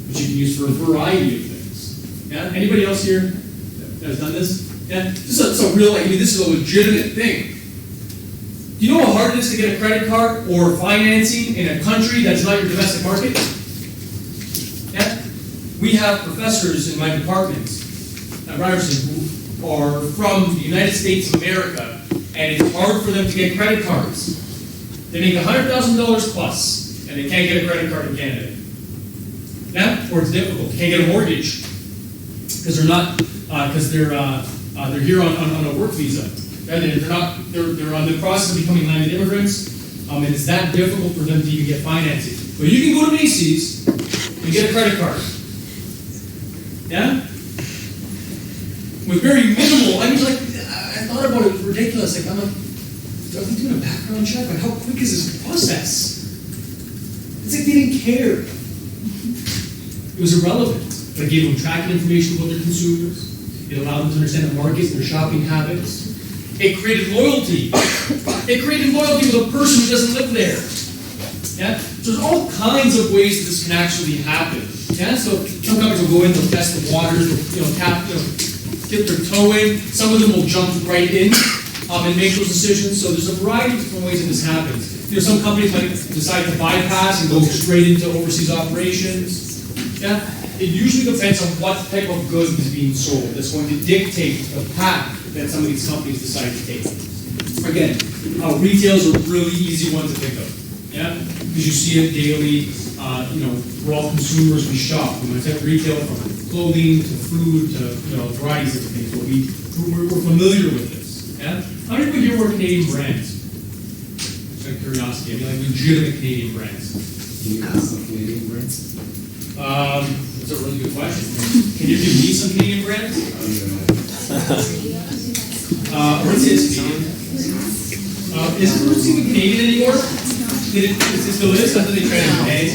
which which you can use for a variety of things. Yeah? Anybody else here that has done this? Yeah? This is a real, I mean, this is a legitimate thing. Do you know how hard it is to get a credit card or financing in a country that's not your domestic market? Yeah? We have professors in my department at Ryerson who are from the United States of America, and it's hard for them to get credit cards. They make $100,000 plus, and they can't get a credit card in Canada. Yeah? Or it's difficult. They can't get a mortgage because they're not, because they're here on a work visa. They're on the process of becoming landed immigrants, and it's that difficult for them to even get financing. But you can go to Macy's and get a credit card. Yeah? With very minimal, I mean, like, I thought about it, it's ridiculous. Like, I'm doing a background check. Like, how quick is this process? It's like they didn't care. It was irrelevant. But it gave them tracking information about their consumers. It allowed them to understand the markets, their shopping habits. It created loyalty. It created loyalty with a person who doesn't live there. Yeah? So there's all kinds of ways that this can actually happen. Yeah? So some companies will go in, they'll test the waters, dip their toe in. Some of them will jump right in and make those decisions. So there's a variety of different ways that this happens. Some companies might decide to bypass and go straight into overseas operations. Yeah? It usually depends on what type of goods is being sold that's going to dictate the path that some of these companies decide to take. Again, retail is a really easy one to think of. Yeah? Because you see it daily. We're all consumers, we shop. We take retail from clothing to food to varieties of things. But we're familiar with this. Yeah? How many people here were Canadian brands? Just out of curiosity, I mean, like legitimate Canadian brands. Do you have some Canadian brands? That's a really good question. Can you give me some Canadian brands? Aritzia is Canadian. Is Aritzia even Canadian anymore? Is it still is? I thought they tried to pay.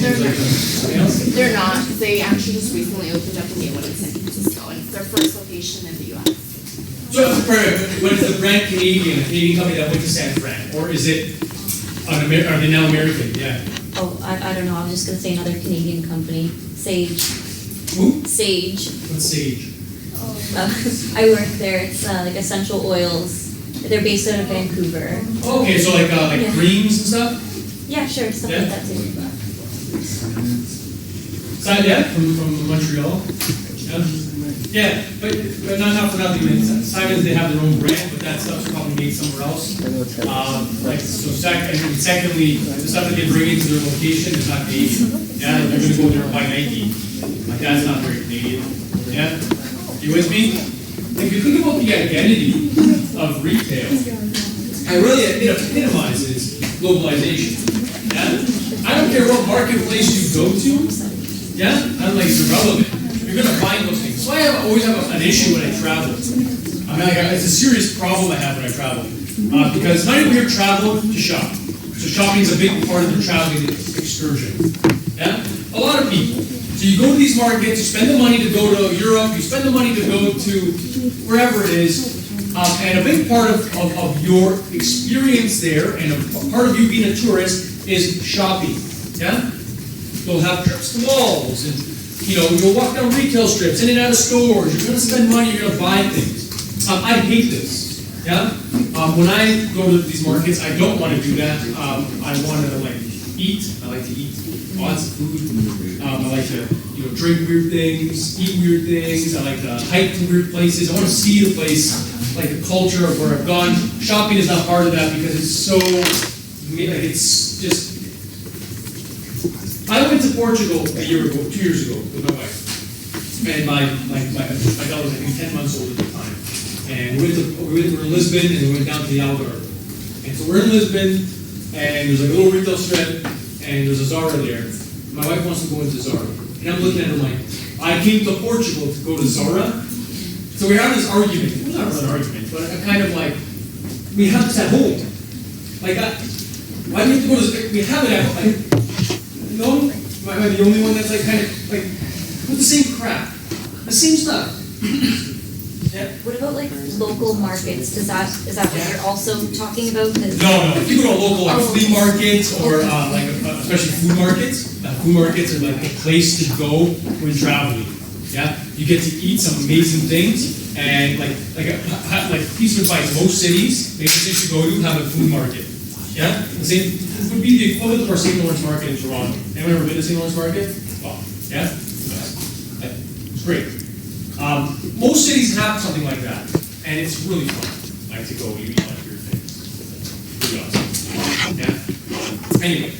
They're not. They actually just recently opened up a new one in San Francisco, and it's their first location in the U.S. So, when is the brand Canadian, a Canadian company that went to San Fran? Or is it, are they now American? Yeah. Oh, I don't know. I was just going to say another Canadian company, Sage. Who? Sage. What's Sage? I work there. It's like essential oils. They're based out of Vancouver. Okay, so like Yeah. creams and stuff? Yeah, sure, stuff Yeah. like that too. From Montreal. Yeah, but not for nothing. Simons, they have their own brand, but that stuff's probably made somewhere else. Secondly, the stuff that they bring into their location is not Canadian. Yeah, they're going to go there and buy Nike. Like that's not very Canadian. Yeah, you with me? If you think about the identity of retail, it epitomizes globalization. Yeah, I don't care what marketplace you go to. Yeah, I'm like it's irrelevant. You're going to find those things. So I always have an issue when I travel. I mean, it's a serious problem I have when I travel. Because not even here travel to shop. So shopping is a big part of the traveling excursion. Yeah? A lot of people. So you go to these markets, you spend the money to go to Europe, you spend the money to go to wherever it is, and a big part of your experience there, and a part of you being a tourist, is shopping. Yeah? You'll have trips to malls, and you'll walk down retail strips, in and out of stores, you're going to spend money, you're going to buy things. I hate this. Yeah? When I go to these markets, I don't want to do that. I want to eat. I like to eat lots of food. I like to drink weird things, eat weird things. I like to hike to weird places. I want to see the place, like the culture of where I've gone. Shopping is not part of that because it's so it's just. I went to Portugal a year ago, 2 years ago, with my wife. And my daughter was, I think, 10 months old at the time. And we were in Lisbon, and we went down to the Algarve. And so we're in Lisbon, and there's a little retail strip, and there's a Zara there. My wife wants to go into Zara. And I'm looking at her like, I came to Portugal to go to Zara. So we have this argument. Well, not really an argument, but a kind of like, we have this at home. Like, why do we have to go to, we have it at home. No, am I the only one that's kind of with the same crap, the same stuff? Yeah. What about like local markets? Is that what you're also talking about? 'Cause- No, if you go to a local like Oh. flea market or especially food markets are like a place to go when traveling. Yeah, you get to eat some amazing things, and like piece of advice: most cities, maybe cities you go to have a food market. Yeah, the same would be the equivalent of our St. Lawrence Market in Toronto. Anyone ever been to St. Lawrence Market? Oh, yeah, it's great. Most cities have something like that, and it's really fun. Like to go eat all of your things. Pretty awesome. Yeah. Anyway,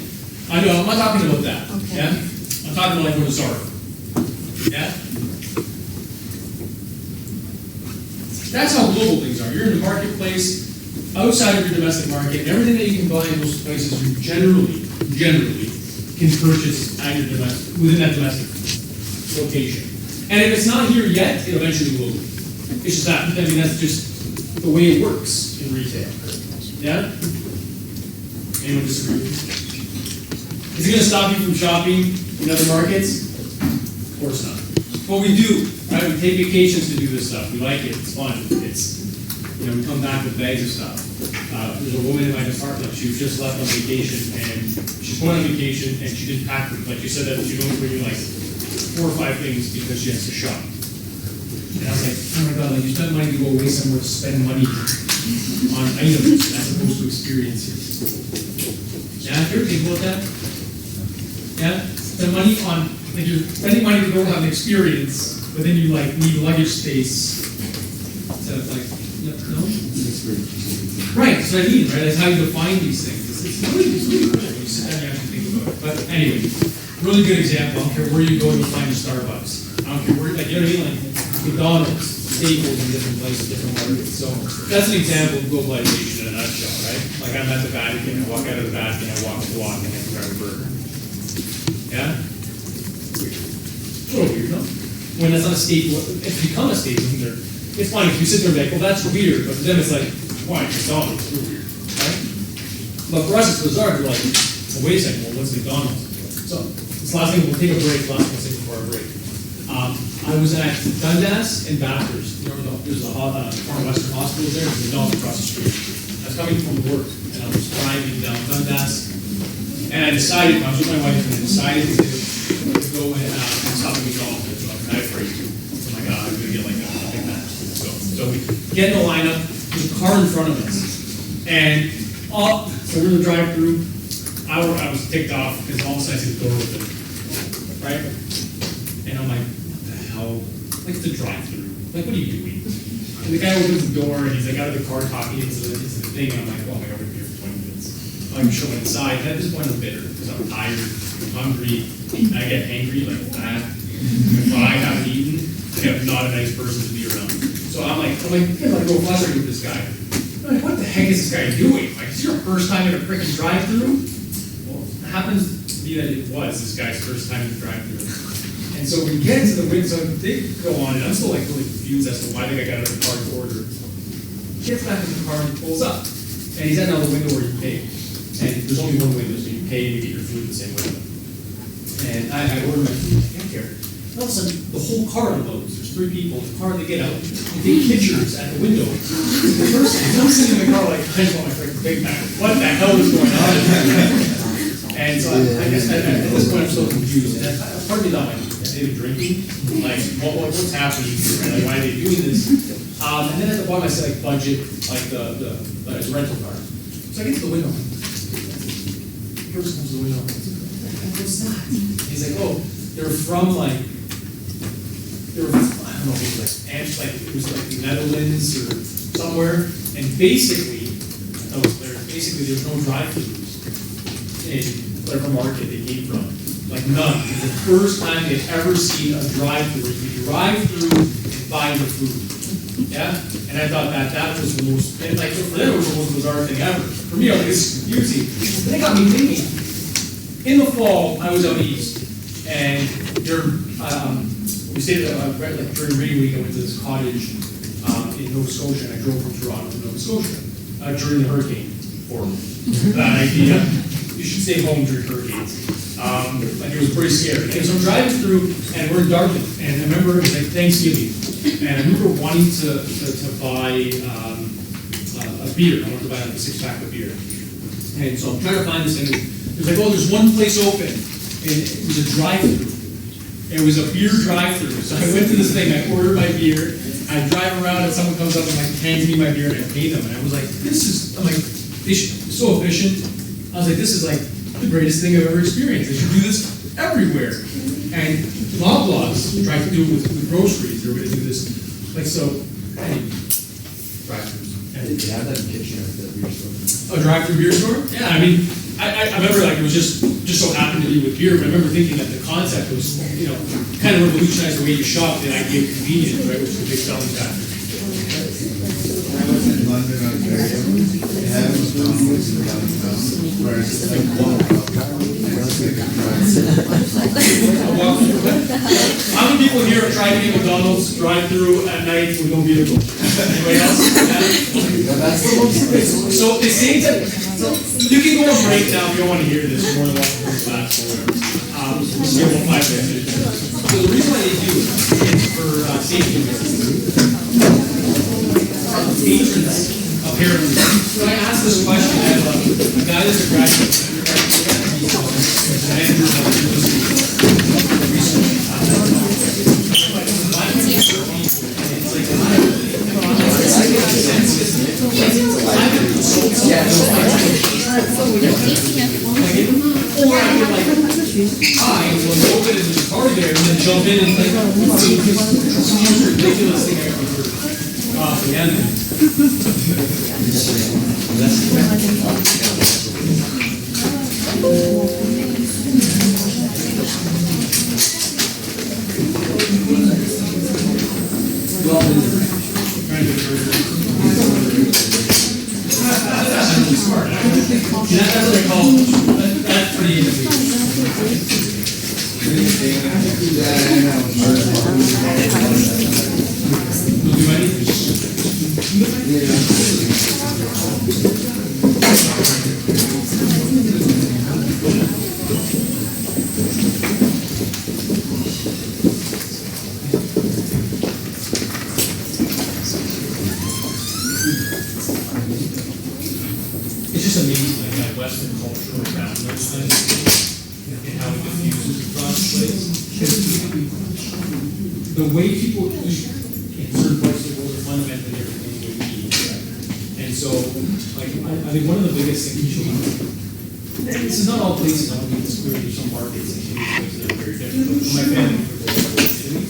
I'm not talking about that. Okay. Yeah. I'm talking about like go to Zara. Yeah. That's how global things are. You're in the marketplace outside of your domestic market, and everything that you can buy in those places you generally can purchase at your within that domestic location. And if it's not here yet, it eventually will be. It's just that, I mean, that's just the way it works in retail. Yeah? Anyone disagree? Is it going to stop you from shopping in other markets? Of course not. But we do, right? We take vacations to do this stuff. We like it. It's fun. It's, we come back with bags of stuff. There's a woman in my department. She just left on vacation, and she's going on vacation, and she didn't pack. Like she said that she only bring like 4 or 5 things because she has to shop. And I was like, oh my god, like you spend money to go away somewhere to spend money on items as opposed to experiences. Yeah, you ever think about that? Yeah? Spend money on, like you're spending money to go have an experience, but then you like need luggage space. So it's like, no? Right, that's what I mean, right? That's how you define these things. It's really cool when you sit down and actually think about it. But anyway, really good example. I don't care where you go, you'll find a Starbucks. I don't care where, like, you know what I mean? Like McDonald's, Staples in different places, different markets. So that's an example of globalization in a nutshell, right? Like I'm at the Vatican, I walk out of the Vatican, I walk the walk, and I can grab a burger. Yeah? Weird. A little weird, no? When that's not a staple, it's become a staple. It's funny, if you sit there and be like, well, that's weird, but for them it's like, why? McDonald's, it's weird, right? But for us, it's bizarre. We're like, well, wait a second, well, what's McDonald's? So, this last thing, we'll take a break, last thing I'll say before our break. I was at Dundas and Bathurst. You know, there's a Farm Western Hospital there, there's McDonald's across the street. I was coming from work, and I was driving down Dundas, and I decided, I was with my wife, and I decided to go and stop at McDonald's. I prayed to. Oh my God, I'm going to get like a Big Mac. So we get in the lineup, there's a car in front of us, and so we're in the drive-thru. I was ticked off because all of a sudden I see the door open, right? And I'm like, what the hell? Like it's a drive-thru. Like, what are you doing? And the guy opens the door and he's like out of the car talking into the thing, and I'm like, oh my God, we're here for 20 minutes. I'm showing inside. And at this point I'm bitter because I'm tired, I'm hungry, and I get angry like that. If I haven't eaten, I'm not a nice person to be around. So I'm like, go frustrated with this guy. I'm like, what the heck is this guy doing? Like, is your first time in a freaking drive-thru? Well, it happens to be that it was this guy's first time in the drive-thru. And so we get to the window, so they go on, and I'm still like really confused as to why the guy got out of the car to order. He gets back in the car and he pulls up. And he's at another window where you pay. And there's only one window, so you pay and you get your food in the same window. And I order my food, I can't care. All of a sudden, the whole car unloads. There's 3 people in the car, they get out, they take pictures at the window. The person, I'm sitting in the car like, I just want my freaking Big Mac. What the hell is going on? And so I guess at this point I'm still confused. And part of me thought, like, they've been drinking? Like, what's happening here? Like, why are they doing this? And then at the bottom I said, like, budget, like the rental car. So I get to the window. The person comes to the window. What's that? He's like, oh, they're from like, I don't know if it was like, it was like the Netherlands or somewhere. And basically, there's no drive-thrus in whatever market they came from. Like none. It was the first time they'd ever seen a drive-thru. You drive through and buy your food. Yeah? And I thought that was the most, and like for them it was the most bizarre thing ever. For me, I was like, this is confusing. But it got me thinking. In the fall, I was out east, and we stayed like during reading week. I went to this cottage in Nova Scotia, and I drove from Toronto to Nova Scotia during the hurricane. Or bad idea. You should stay home during hurricanes. Like it was pretty scary. And so I'm driving through, and we're in Dartmouth, and I remember it was like Thanksgiving, and I remember wanting to buy a beer. I wanted to buy like a 6-pack of beer. And so I'm trying to find this thing. It was like, oh, there's one place open, and it was a drive-through. It was a beer drive-through. So I went to this thing, I ordered my beer, I drive around, and someone comes up and like hands me my beer, and I pay them. And I was like, I'm like, so efficient. I was like, this is like the greatest thing I've ever experienced. They should do this everywhere. And Loblaws tried to do it with groceries. They were going to do this, like so. Anyway, drive-throughs. Did you have that in Kitchener, that beer store? A drive-through beer store? Yeah, I mean, I remember like it was just so happened to be with beer, but I remember thinking that the concept was, kind of revolutionized the way you shop, the idea of convenience, right, which is a big selling factor. I was in London, Ontario. They had McDonald's in downtown, where it's like walk up, and it's like a How many people here have tried to get McDonald's drive-through at night with no vehicle? Anybody else? So they say that, you can go on break now if you don't want to hear this, you're more than welcome to come back or we'll give them 5 minutes. So the reason why they do it is for safety reasons. Patrons, apparently. So I asked this question, I have a guy that's a graduate, he's a manager of the research. I will open it in the car there and then jump in and like, it's the most ridiculous thing I ever heard. Again. That's really smart. That's what I call, that's pretty easy. Will do It's just amazing, like that Western culture around those things and how it diffuses across the place. The way people eat in certain parts of the world are fundamentally different than the way we eat. And so, like, I think one of the biggest things you this is not all places, I want to make this clear, there's some markets and places that are very different. But for my family, for example, Italy, the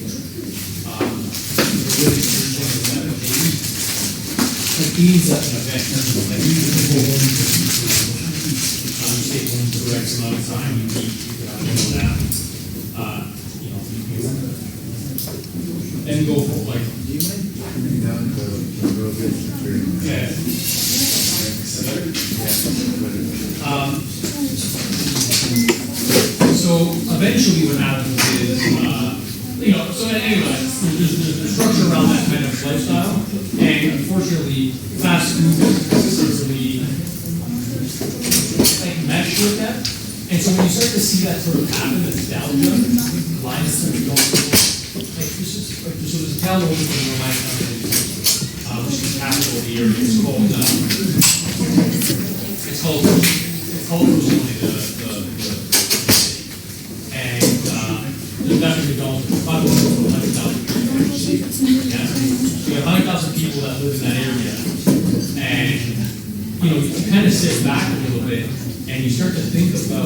really interesting thing is that they eat like beans at an event. Like you stay home for X amount of time, you eat, that. Then go for like. Do you mind bringing down the Yeah. So eventually what happens is, so anyway, there's structure around that kind of lifestyle, and unfortunately, fast food doesn't really like mesh with that. And so when you start to see that sort of happen, the nostalgia, lines start to go, like this is like so there's a town over where my town is, which is the capital of the area. It's called originally the city. And there's definitely McDonald's, population of 100,000 people. Yeah. So you have 100,000 people that live in that area. And you kind of sit back a little bit and you start to think about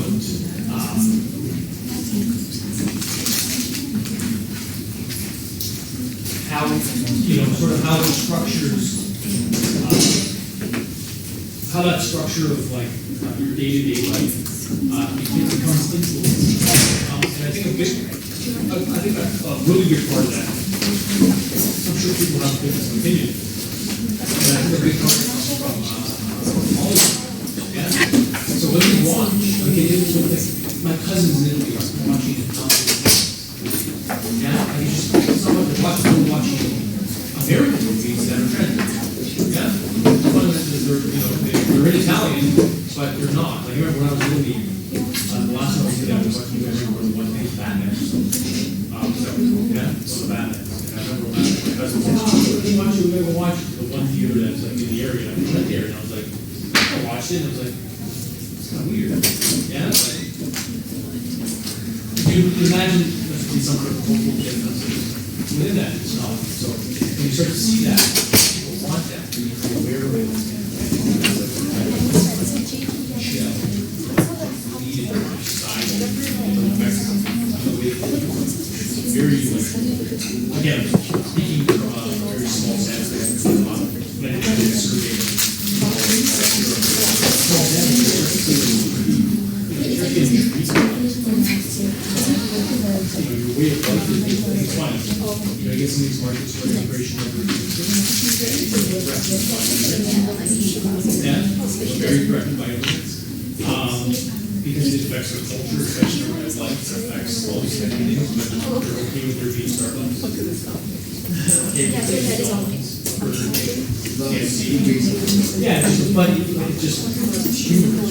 how, sort of how those structures, how that structure of like your day-to-day life becomes influenced. And I think a really big part of that, I'm sure people have a different opinion, but I think a big part comes from Hollywood. Yeah? So when you watch, my cousins in Italy are watching the concert. Yeah, and it's not like they're watching American movies that are trending. Yeah, fundamentally they're Italian, but they're not. Like I remember when I was in Italy, the last time I did that was Batman. So, yeah, so the Batman. And I remember when my cousin said, "Oh, we watch it. We gotta go watch it." The one theater that's like in the area. I went there and I was like, I watched it and I was like, it's kind of weird. Yeah, like, you imagine there's be some sort of cultural difference within that. It's not. So when you start to see that, people want that. You need to be aware of it. Very again, speaking from a very small sense, when it comes to surveying, small your way of life is fine. You know, I guess some of these markets for immigration very threatened by immigrants. Because it affects their culture, it affects their way of life, it affects all these kind of things, but they're okay with there being Starbucks. Yeah, but it just humor.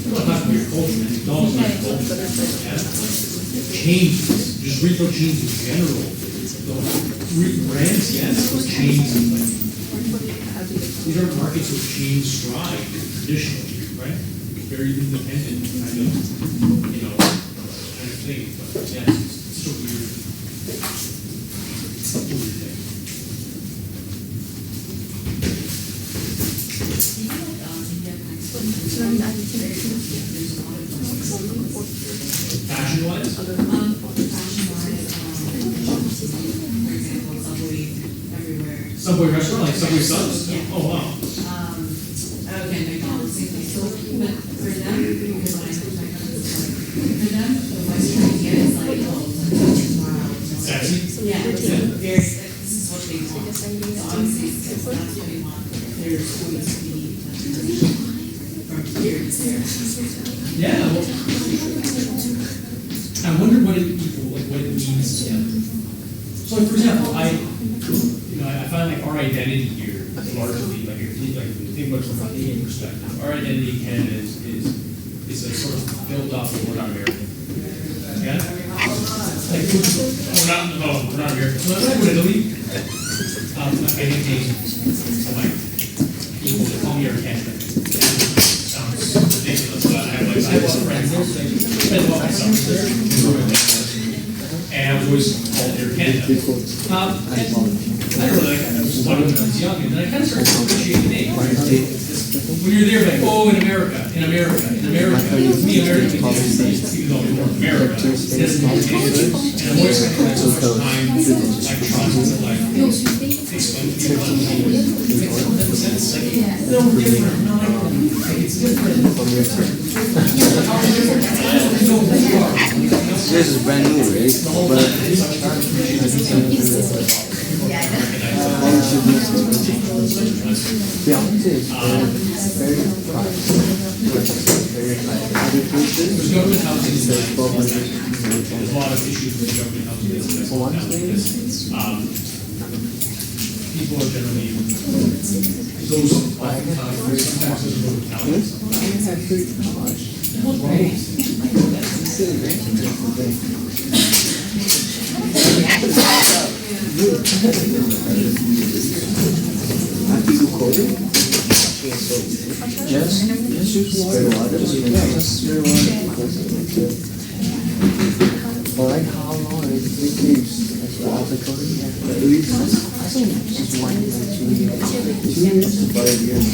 Well, not your culture, it's not your culture. Yeah? Chains, just retail chains in general. Brands, yes, but chains. These are markets where chains strive traditionally, right? Very independent kind of, kind of thing. But yeah, it's so weird. It's a weird thing. Fashion-wise? Subway restaurant, like Subway subs? Yeah. Oh, wow. Again, McDonald's, but for them, because when I took my cousins, for them, the Western idea is like, wow. Sexy? Yeah, very, this is what they want. So obviously, that's what they want. There's going to be from here to there. Yeah. Well, I wonder what it means. Yeah. So, like, for example, I find like our identity here largely, like if you think about it from a Canadian perspective, our identity in Canada is a sort of built off of we're not American. Yeah? Like we're not American. So I go to Italy, I think so like people that call me our Canada. Sounds ridiculous, but I have a lot of friends there, so I spend a lot of my summers there. And I was always called Air Canada. And I don't really like it. I was one of them when I was young, and then I kind of started to appreciate the name. When you're there, like, oh, in America. To me, America means even though we North America, it doesn't mean anything. And I'm always kind of like so much time, like, trying to, like, explain to people, it makes no sense. Like, no, we're different. No, like, it's different. This is brand new, right? But very There's government housing in there's a lot of issues with government housing because people are generally those sometimes those are localities. Or like how long it takes as the coding? At least I think it's 1 year, 2 years to 5 years.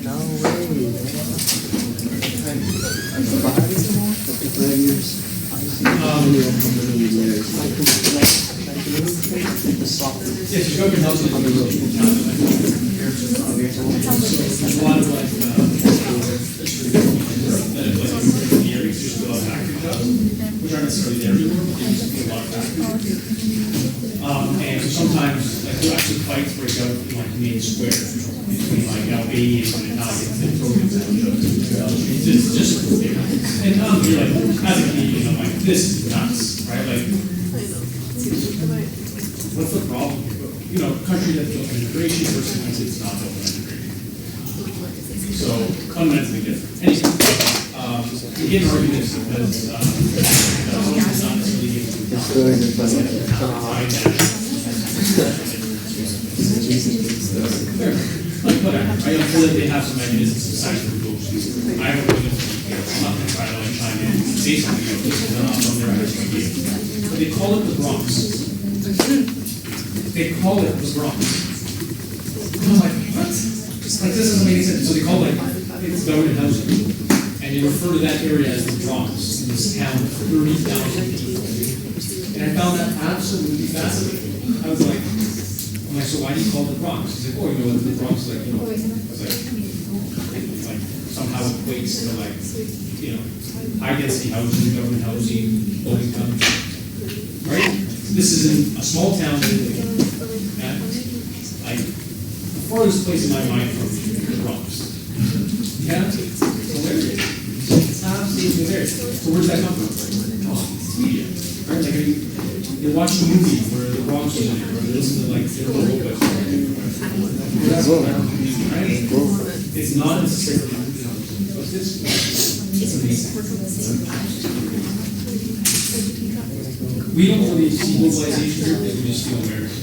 No way. Like 5 years. I see how many years. Like the software. Yes, your government housing on the road. There's a lot of like areas just a lot of factory jobs, which aren't necessarily there anymore, but they used to be a lot of factory. And so sometimes like actually fights break out in like the main square between like Albanians and Italians and Tokens and it's just you're like as a Canadian, I'm like, this is nuts, right? Like what's the problem here? Country that's built on immigration versus country that's not built on immigration. So fundamentally different. Anyway, we get an argument because it's not necessarily The stories are funny. Like, whatever, I feel like they have some mechanisms besides the rules. I haven't really, I'm not gonna try to like chime in, say something, this is not on their actual game. But they call it the Bronx. They call it the Bronx. And I'm like, what? Like, this doesn't make any sense. So they call it like, it's government housing. And they refer to that area as the Bronx, in this town of 30,000 people. And I found that absolutely fascinating. I was like, I'm like, so why do you call it the Bronx? He's like, oh, you know, the Bronx, like, you know, it's like somehow equates to like, you know, high density housing, government housing, low income, right? This is in a small town in Italy, and like the farthest place in my mind from the Bronx. Yeah, it's hilarious. It's absolutely hilarious. So where's that come from? Oh, it's media, right? Like, you're watching a movie where the Bronx is in it, or you listen to like their local website. Right? It's not necessarily, what's this? It's amazing. We don't really see globalization here because we just feel American.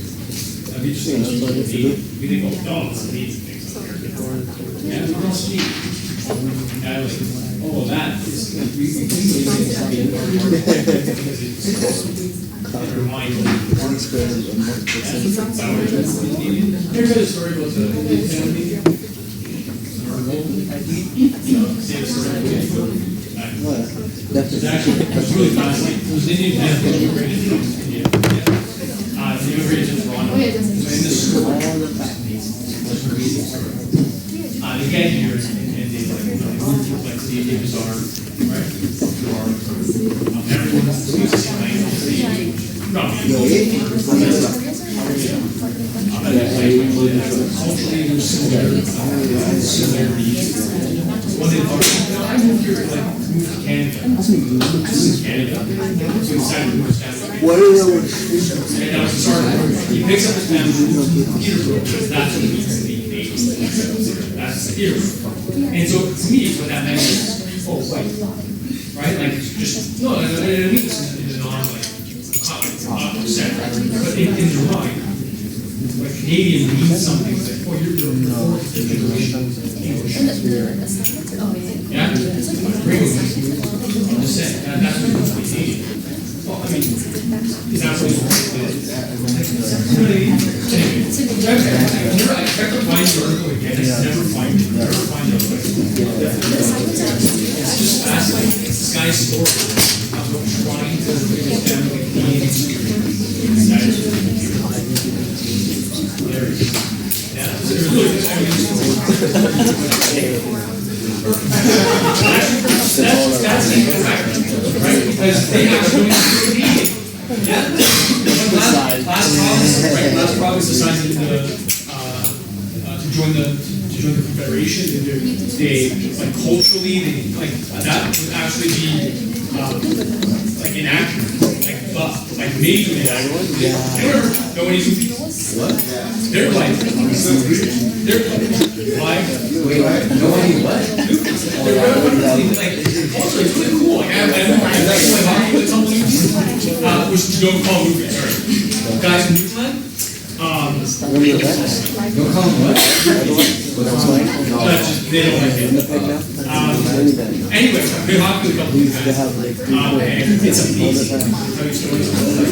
That'd be interesting. We think, oh, it's amazing things on America. Yeah, we're all sweet. Yeah, like, oh, that is, like, we think never mind. Here's a story about the Indian family. It's actually, it's really fascinating. It was Indian family that immigrated from India. They immigrated to Toronto. So in this school, they get here and they like, move to like the Indian bazaar, right? Everyone speaks the same language. No, culturally, there's similarities. One day, I moved here, like, moved to Canada. This is Canada. So we decided to move to Canada. What are those? And I was sorry. He picks up his family, Peterborough, because that's what he means to be named. That's Peterborough. And so to me, what that meant is, oh, white. Right? Like, just, no, I mean this in a non-like, upset, but in their mind, like Canadian means something like, oh, you're doing fourth generation English. Yeah? Great. I'm just saying, that's what it means to be Canadian. Well, I mean, is that what it is? Anyway, I expect to find the article again, I never find it, It's just fascinating, it's this guy's story about trying to bring his family to Canadian experience. That is really hilarious. Yeah, so it's really that's incorrect, right? Because they actually Canadian. Yeah. Last province decided to join the Confederation. They like culturally, they like that would actually be like inaccurate, like major inaccurate. You ever know any people? What? They're like why? Wait, nobody what? They're like also it's really cool. Like I actually like hockey with some which you don't call movies, sorry. Guys in Newfoundland? Don't call them what? They don't like it. Anyway, I've been hockey with a couple of guys. And it's amazing. Tell you stories about like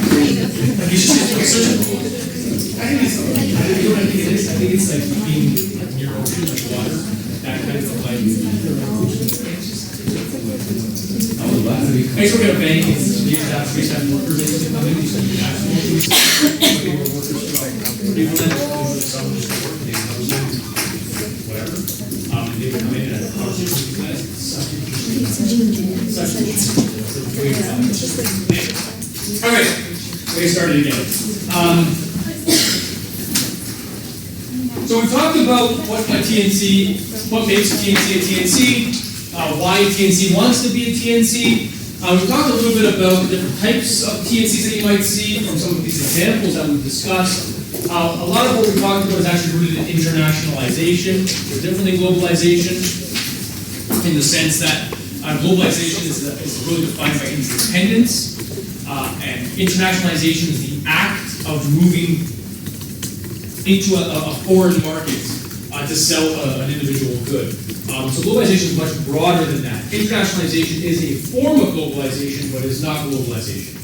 it's such a cool. I think it's like being near ocean, like water, that kind of like. I used to work at a bank and we used to have workers that used to come in, these national workers, but they were workers from Newfoundland, some just work, they come in, whatever. And they would come in and have a conversation with you guys. All right, we started again. So we talked about what a TNC, what makes a TNC a TNC, why a TNC wants to be a TNC. We talked a little bit about the different types of TNCs that you might see from some of these examples that we've discussed. A lot of what we talked about is actually rooted in internationalization, or differently globalization, in the sense that globalization is really defined by interdependence. And internationalization is the act of moving into a foreign market to sell an individual good. So globalization is much broader than that. Internationalization is a form of globalization, but is not globalization.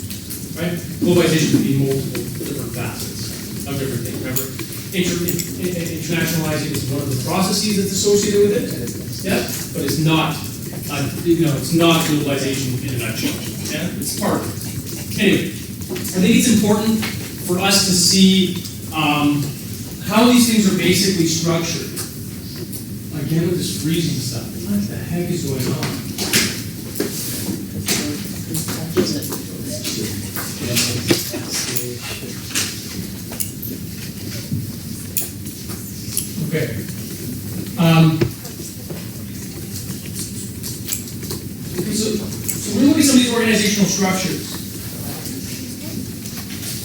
Right? Globalization can be multiple different facets of different things. Remember, internationalizing is one of the processes that's associated with it. Yeah, but it's not. It's not globalization in a nutshell. Yeah, it's part of it. Anyway, I think it's important for us to see how these things are basically structured. Again, with this freezing stuff, what the heck is going on? Okay. So we're looking at some of these organizational structures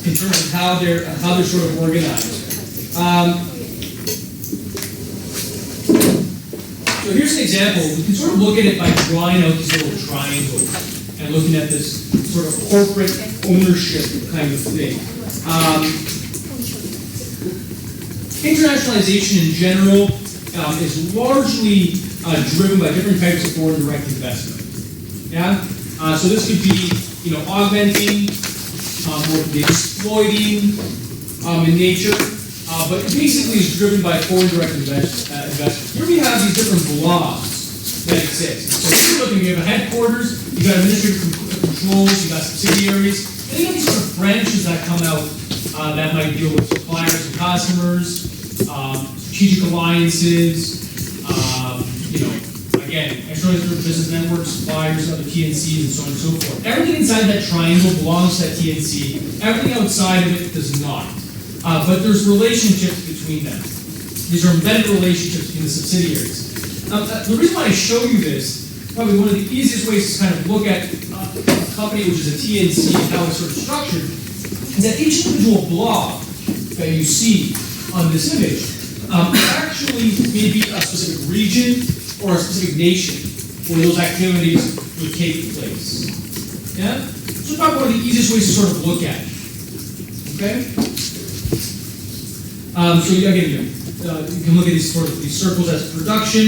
in terms of how they're sort of organized. So here's an example. We can sort of look at it by drawing out these little triangles and looking at this sort of corporate ownership kind of thing. Internationalization in general is largely driven by different types of foreign direct investment. Yeah. So this could be, augmenting, or it could be exploiting in nature. But it basically is driven by foreign direct investment. Here we have these different blobs that exist. So if you're looking, you have a headquarters, you've got administrative controls, you've got subsidiaries, and you have these sort of branches that come out that might deal with suppliers and customers, strategic alliances, again, external business networks, suppliers, other TNCs, and so on and so forth. Everything inside that triangle belongs to that TNC. Everything outside of it does not. But there's relationships between them. These are embedded relationships between the subsidiaries. The reason why I show you this, probably one of the easiest ways to kind of look at a company which is a TNC and how it's sort of structured, is that each individual blob that you see on this image actually may be a specific region or a specific nation where those activities would take place. Yeah? So it's probably one of the easiest ways to sort of look at it. Okay? So again, you can look at these circles as production.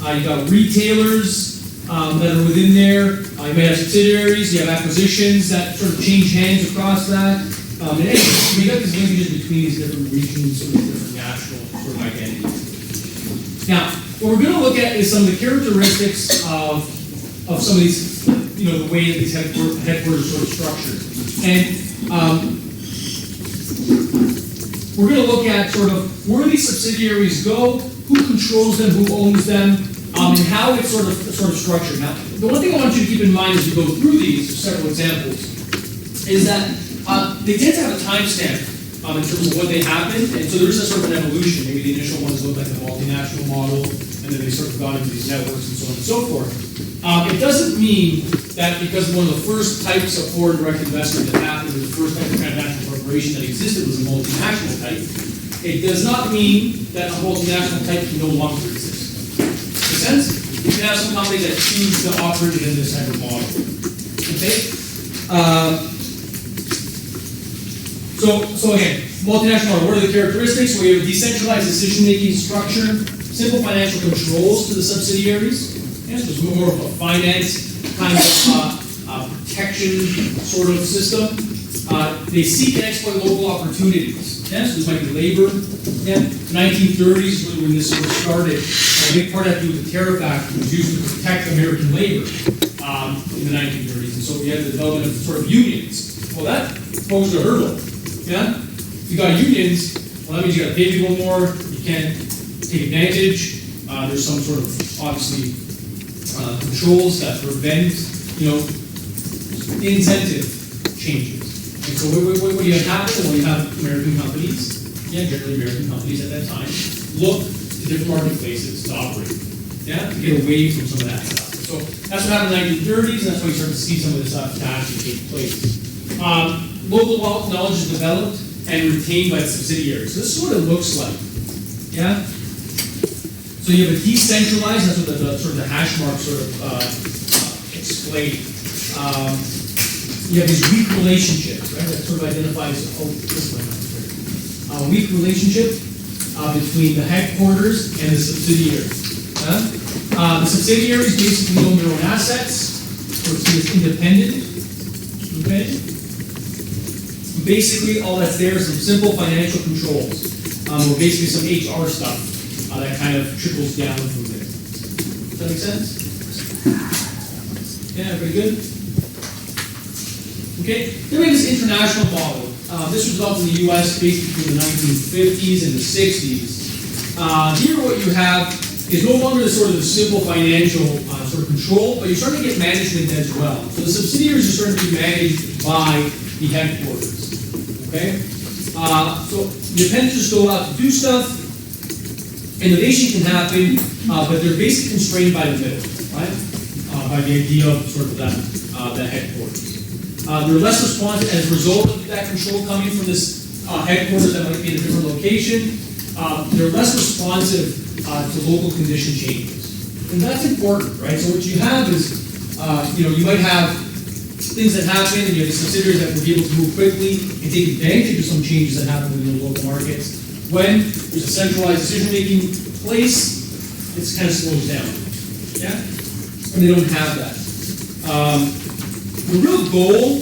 You've got retailers that are within there. You may have subsidiaries. You have acquisitions that sort of change hands across that. And anyway, you got these linkages between these different regions and different national sort of identities. Now, what we're going to look at is some of the characteristics of some of these, the way that these headquarters sort of structured. And we're going to look at sort of where these subsidiaries go, who controls them, who owns them, and how it's sort of structured. Now, the one thing I want you to keep in mind as we go through these, several examples, is that they tend to have a timestamp in terms of what they happened, and so there's a sort of an evolution. Maybe the initial ones look like a multinational model, and then they sort of got into these networks and so on and so forth. It doesn't mean that because one of the first types of foreign direct investment that happened, or the first type of transnational corporation that existed was a multinational type. It does not mean that a multinational type can no longer exist. Make sense? You can have some companies that choose to operate in this type of model. Okay? So again, multinational, what are the characteristics? We have a decentralized decision-making structure, simple financial controls to the subsidiaries. Yes, there's more of a finance kind of protection sort of system. They seek and exploit local opportunities. Yes, this might be labor. Yeah, 1930s really when this sort of started. A big part had to do with the Tariff Act, which was used to protect American labor in the 1930s. And so we had the development of sort of unions. Well, that posed a hurdle. Yeah? If you got unions, well, that means you got to pay people more. You can't take advantage. There's some sort of obviously controls that prevent, incentive changes. And so what do you have happen? Well, you have American companies, generally American companies at that time, look to different marketplaces to operate, to get away from some of that stuff. So that's what happened in the 1930s, and that's why you start to see some of this stuff to actually take place. Local knowledge is developed and retained by the subsidiaries. So this is what it looks like. Yeah? So you have a decentralized, that's what the sort of the hash mark sort of explain. you have these weak relationships, right? That sort of identifies, this one right here. Weak relationship between the headquarters and the subsidiaries. The subsidiaries basically own their own assets, or it's independent. Okay? Basically, all that's there is some simple financial controls, or basically some HR stuff that kind of trickles down from there. Does that make sense? Yeah, pretty good. Okay, then we have this international model. This was developed in the U.S. basically between the 1950s and the 60s. Here, what you have is no longer the sort of the simple financial sort of control, but you're starting to get management as well. So the subsidiaries are starting to be managed by the headquarters. Okay, so independents are still allowed to do stuff. Innovation can happen, but they're basically constrained by the middle, right? By the idea of sort of that headquarters. They're less responsive as a result of that control coming from this headquarters that might be in a different location. They're less responsive to local condition changes. And that's important, right? So what you have is, you might have things that happen, and you have the subsidiaries that will be able to move quickly and take advantage of some changes that happen within the local markets. When there's a centralized decision-making place, it kind of slows down. Yeah? And they don't have that. The real goal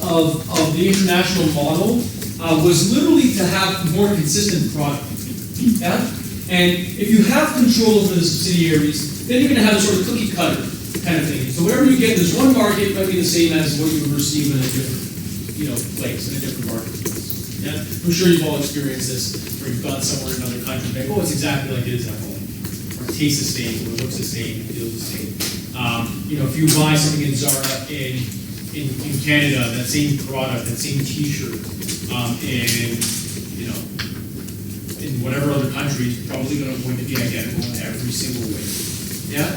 of the international model was literally to have more consistent product. Yeah? And if you have control over the subsidiaries, then you're going to have a sort of cookie cutter kind of thing. So whatever you get in this one market might be the same as what you would receive in a different, place, in a different marketplace. Yeah? I'm sure you've all experienced this, where you've gone somewhere in another country and it's exactly like it is at home. Or it tastes the same, or it looks the same, it feels the same. If you buy something in Zara in Canada, that same product, that same T-shirt, in whatever other country, is probably going to be identical in every single way. Yeah?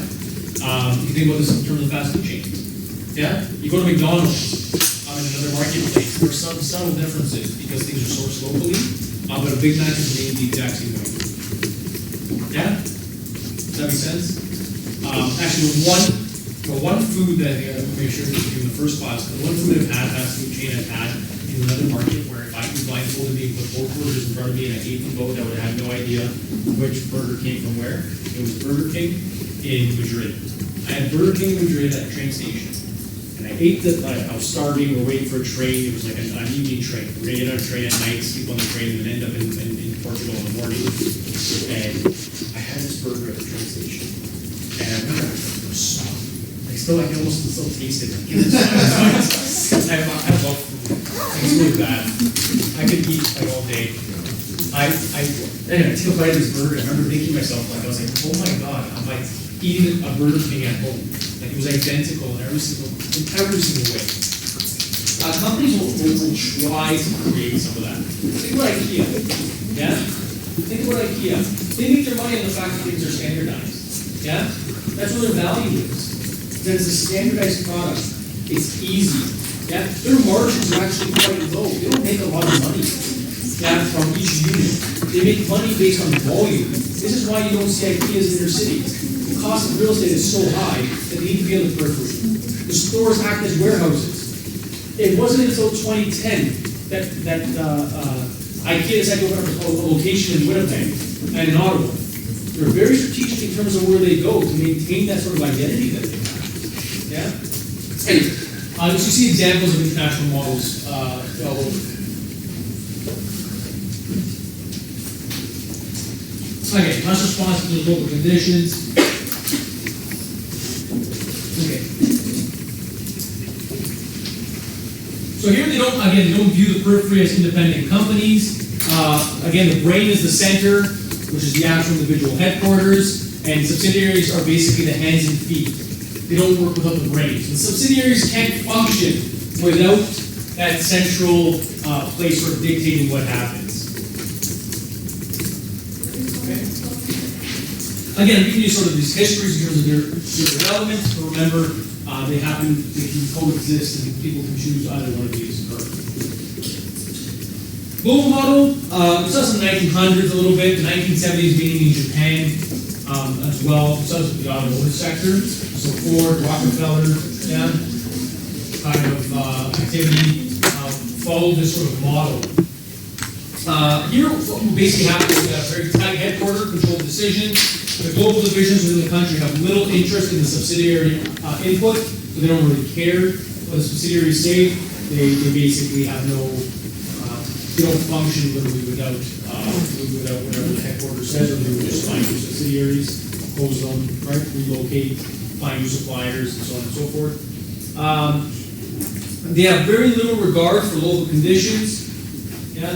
You think about this in terms of fast food chains. Yeah? You go to McDonald's in another marketplace, there are some subtle differences because things are sourced locally, but a Big Mac is made the exact same way. Yeah? Does that make sense? Actually, the one food that I make sure that you do in the first class, the one food I've had, fast food chain I've had in another market where if I was blindfolded me with both burgers in front of me and I ate them both, I would have had no idea which burger came from where. It was Burger King in Madrid. I had Burger King in Madrid at a train station. And I ate I was starving, we were waiting for a train, it was like an evening train. We were going to get on a train at night, sleep on the train, and then end up in Portugal in the morning. And I had this burger at the train station. And I remember it was soft. I can almost still taste it. I love food. It's really bad. I could eat all day. Anyway, I took a bite of this burger. I remember thinking to myself, I was like, oh my god, I'm like eating a Burger King at home. Like it was identical in every single way. Companies will try to create some of that. Think about IKEA. Yeah? Think about IKEA. They make their money on the fact that things are standardized. Yeah? That's where their value is. That it's a standardized product. It's easy. Yeah? Their margins are actually quite low. They don't make a lot of money from each unit. They make money based on volume. This is why you don't see IKEAs in inner cities. The cost of real estate is so high that they need to be on the periphery. The stores act as warehouses. It wasn't until 2010 that IKEA decided to open up a location in Winnipeg and in Ottawa. They're very strategic in terms of where they go to maintain that sort of identity that they have. Yeah? Anyway, you see examples of international models all over. Okay, less responsive to local conditions. Okay. So here they don't view the periphery as independent companies. Again, the brain is the center, which is the actual individual headquarters, and subsidiaries are basically the hands and feet. They don't work without the brains. The subsidiaries can't function without that central place sort of dictating what happens. Okay. Again, we can use sort of these histories in terms of their development, but remember, they can coexist and people can choose either one of these. Global model, we saw some 1900s a little bit, the 1970s being in Japan as well, so the automotive sector. So Ford, Rockefeller, yeah. kind of activity followed this sort of model. Here, what basically happens is a very tight headquarter, controlled decision. The global divisions within the country have little interest in the subsidiary input, so they don't really care what the subsidiaries say. They basically have no, they don't function literally without whatever the headquarters says, or they would just find new subsidiaries, close them, right, relocate, find new suppliers, and so on and so forth. They have very little regard for local conditions. Yeah?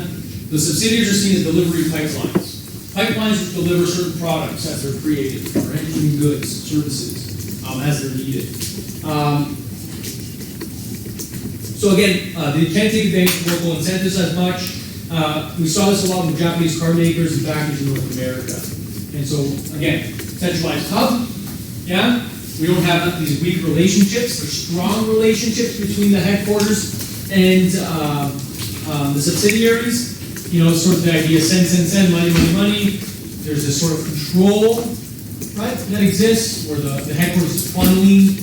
The subsidiaries are seen as delivery pipelines. Pipelines which deliver certain products as they're created, right? Including goods, services, as they're needed. So again, they can't take advantage of local incentives as much. We saw this a lot with Japanese car makers and factories in North America. And so again, centralized hub, yeah? We don't have these weak relationships, there's strong relationships between the headquarters and the subsidiaries. You know, it's sort of the idea, send, money. There's this sort of control, right, that exists where the headquarters is funneling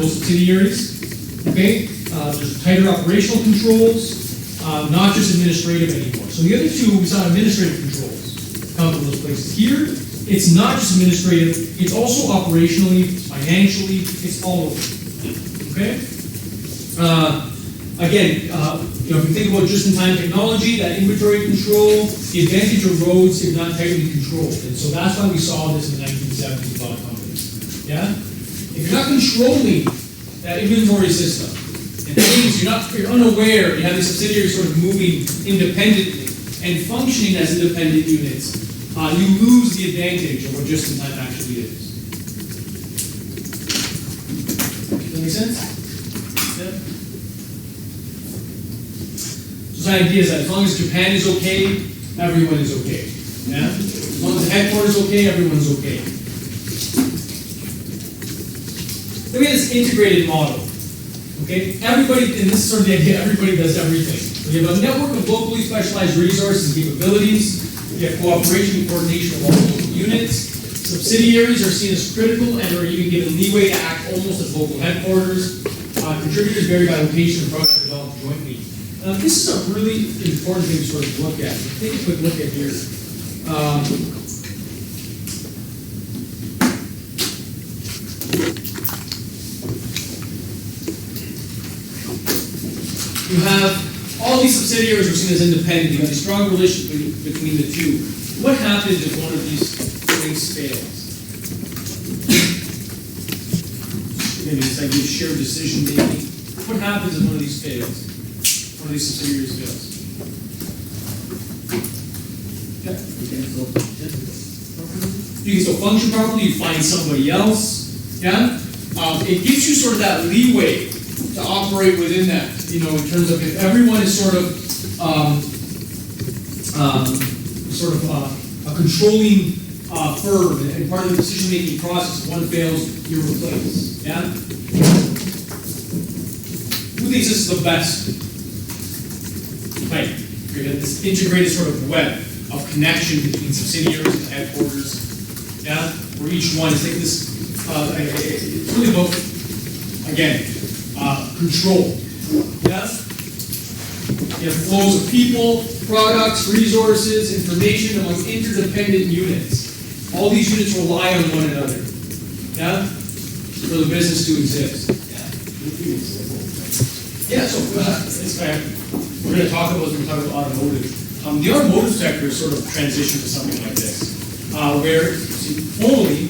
those subsidiaries, okay? There's tighter operational controls, not just administrative anymore. So the other two, we saw administrative controls come from those places. Here, it's not just administrative, it's also operationally, financially, it's all over, okay? Again, you know, if you think about just-in-time technology, that inventory control, the advantage of roads is not tightly controlled. And so that's why we saw this in the 1970s with a lot of companies. Yeah? If you're not controlling that inventory system, and that means you're unaware, you have these subsidiaries sort of moving independently and functioning as independent units, you lose the advantage of what just-in-time actually is. Does that make sense? Yeah? So the idea is that as long as Japan is okay, everyone is okay. Yeah? As long as the headquarters is okay, everyone's okay. Then we have this integrated model. Okay? Everybody, and this is sort of the idea, everybody does everything. We have a network of locally specialized resources and capabilities. We have cooperation and coordination of all local units. Subsidiaries are seen as critical and are even given leeway to act almost as local headquarters. Contributors vary by location and project developed jointly. This is a really important thing to sort of look at. Take a quick look at here. You have all these subsidiaries are seen as independent. You have a strong relationship between the two. What happens if one of these things fails? Maybe it's like you shared decision making. What happens if one of these fails? One of these subsidiaries fails? Yeah. You can still function properly. You find somebody else. Yeah. It gives you sort of that leeway to operate within that, you know, in terms of if everyone is sort of a controlling firm and part of the decision-making process, if one fails, you're replaced. Yeah? Who thinks this is the best? Right. You're gonna have this integrated sort of web of connection between subsidiaries and headquarters. Yeah? Where each one is like this, it's really about, again, control. Yes? You have flows of people, products, resources, information among interdependent units. All these units rely on one another. Yeah? For the business to exist. Yeah, so it's fair. We're going to talk about automotive. The automotive sector is sort of transitioned to something like this, where formerly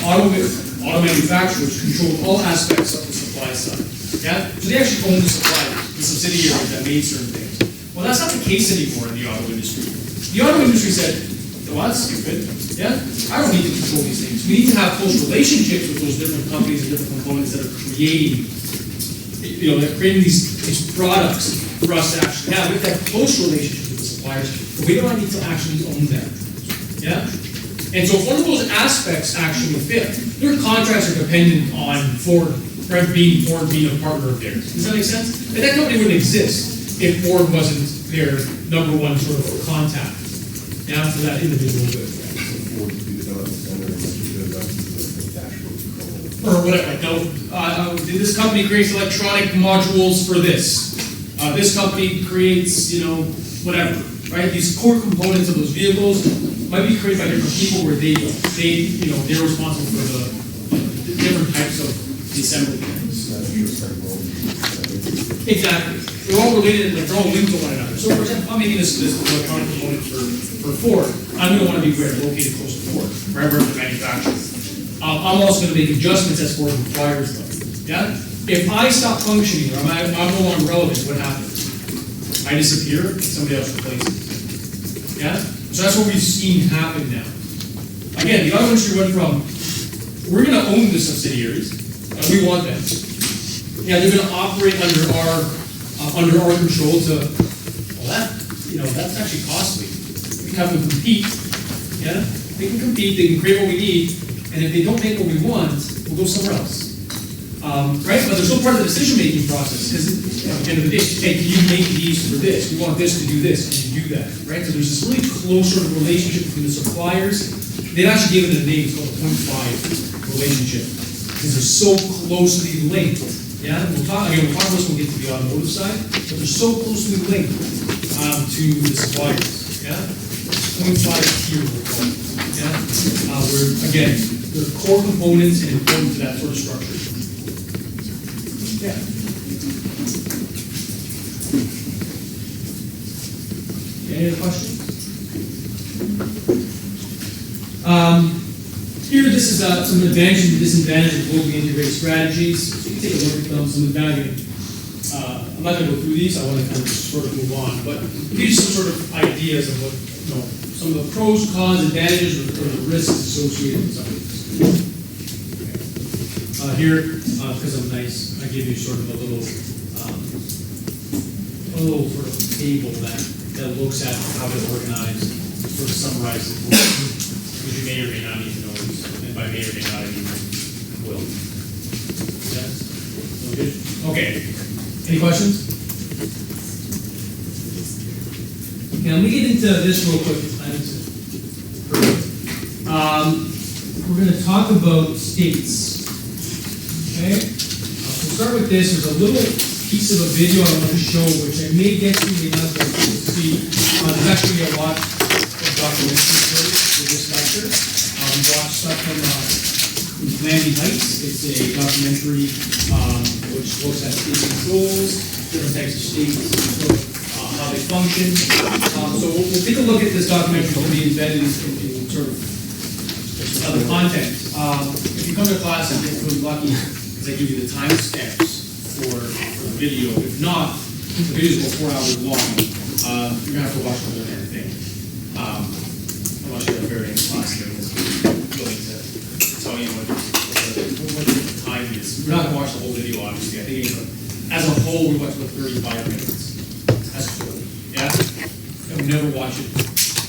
auto manufacturers controlled all aspects of the supply side. Yeah? So they actually own the suppliers, the subsidiaries that made certain things. Well, that's not the case anymore in the auto industry. The auto industry said, well, that's stupid. Yeah? I don't need to control these things. We need to have close relationships with those different companies and different components that are creating, you know, they're creating these products for us to actually have. We have to have close relationships with the suppliers, but we don't need to actually own them. Yeah? And so if one of those aspects actually fit, their contracts are dependent on Ford being a partner of theirs. Does that make sense? And that company wouldn't exist if Ford wasn't their number one sort of contact. Yeah, for that individual good. or whatever, like, this company creates electronic modules for this. This company creates, whatever, right? These core components of those vehicles might be created by different people where they're responsible for the different types of the assembly things. Exactly. They're all related, like they're all linked to one another. So for example, I'm making this electronic component for Ford. I'm going to want to be where? Located close to Ford, wherever the manufacturer. I'm also going to make adjustments as Ford requires them. Yeah? If I stop functioning, or I'm no longer relevant, what happens? I disappear, and somebody else replaces me. Yeah? So that's what we've seen happen now. Again, the auto industry went from, we're going to own the subsidiaries, and we want them. Yeah, they're going to operate under our control to, that's actually costly. We have them compete. Yeah? They can compete, they can create what we need, and if they don't make what we want, we'll go somewhere else. Right? But they're still part of the decision-making process, because at the end of the day, hey, can you make these for this? We want this to do this, and you do that. Right? So there's this really close sort of relationship between the suppliers. They've actually given it a name, it's called the 0.5 relationship, because they're so closely linked. Yeah? We'll talk about this when we get to the automotive side, but they're so closely linked to the suppliers. Yeah? 0.5 tier, we're calling it. Yeah? Where, again, they're core components and important to that sort of structure. Yeah. Any other questions? Here, this is some advantages and disadvantages of globally integrated strategies. So you can take a look at them, some value. I'm not going to go through these. I want to kind of just sort of move on. But these are some sort of ideas of what, some of the pros, cons, advantages, or the risks associated with some of these. Here, because I'm nice, I give you sort of a little sort of table that looks at how they're organized, sort of summarizes which you may or may not need to know, and by may or may not, I mean will. Yes? Okay. Okay. Any questions? Okay, let me get into this real quick. We're going to talk about states. Okay? So start with this. There's a little piece of a video I want to show, which I may get to, may not be able to see. There's actually a lot of documentary footage for this lecture. We watched stuff from Landing Heights. It's a documentary which looks at state controls, different types of states, how they function. So we'll take a look at this documentary. It's going to be embedded in sort of other content. If you come to class, I get really lucky because I give you the timestamps for the video. If not, the video is about 4 hours long. You're going to have to watch the whole damn thing. Unless you're a very class here that's willing to tell you what the time is. We're not going to watch the whole video, obviously. I think as a whole, we watch about 35 minutes. As a whole. Yeah? And we never watch it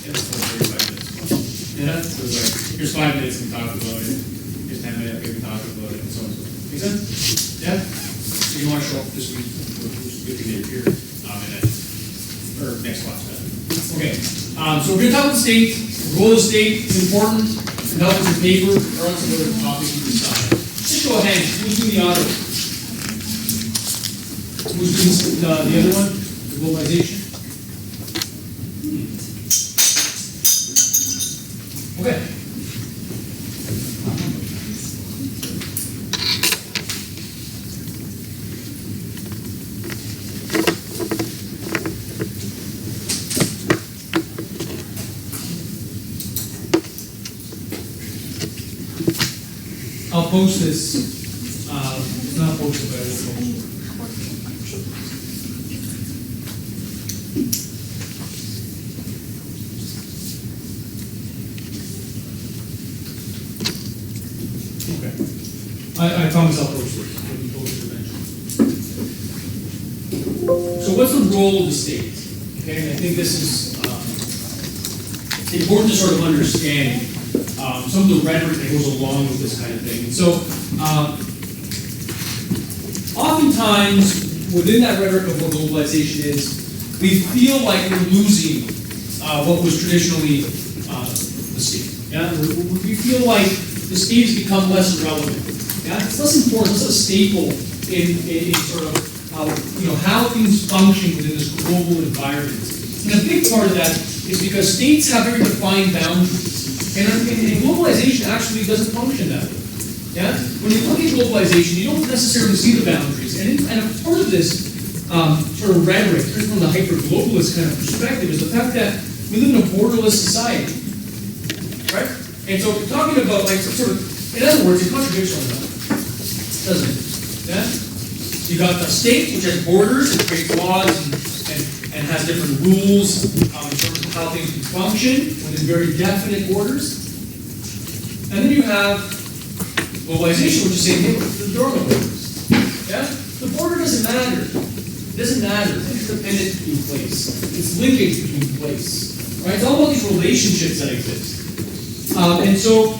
in the full 35 minutes. Yeah? So it's like, here's 5 minutes and we talk about it. Here's 10 minutes and we talk about it, and so on and so forth. Make sense? Yeah? So you want to show up this week, which is good to get here, and then, or next class, man. Okay. So we're going to talk about the state. The role of the state is important. And help with your paper or on some other topic you decide. Just show of hands. Who's doing the auto? Who's doing the other one? The globalization? Okay. I'll post this. It's not posted, but I will post it. Okay. I promise I'll post it. It'll be posted eventually. So what's the role of the state? Okay, and I think this is important to sort of understand some of the rhetoric that goes along with this kind of thing. And so, oftentimes, within that rhetoric of what globalization is, we feel like we're losing what was traditionally the state. Yeah, we feel like the state has become less relevant. Yeah, it's less important, it's a staple in sort of how things function within this global environment. And a big part of that is because states have very defined boundaries. And globalization actually doesn't function that way. Yeah? When you look at globalization, you don't necessarily see the boundaries. And a part of this sort of rhetoric, from the hyper-globalist kind of perspective, is the fact that we live in a borderless society. Right? And so we're talking about, like, sort of, in other words, it contradicts one another. Doesn't it? Yeah? You got the state, which has borders and creates laws and has different rules in terms of how things can function within very definite borders. And then you have globalization, which is saying, hey, there are no borders. Yeah? The border doesn't matter. It doesn't matter. It's dependent between place. It's linkage between place. Right? It's all about these relationships that exist. And so,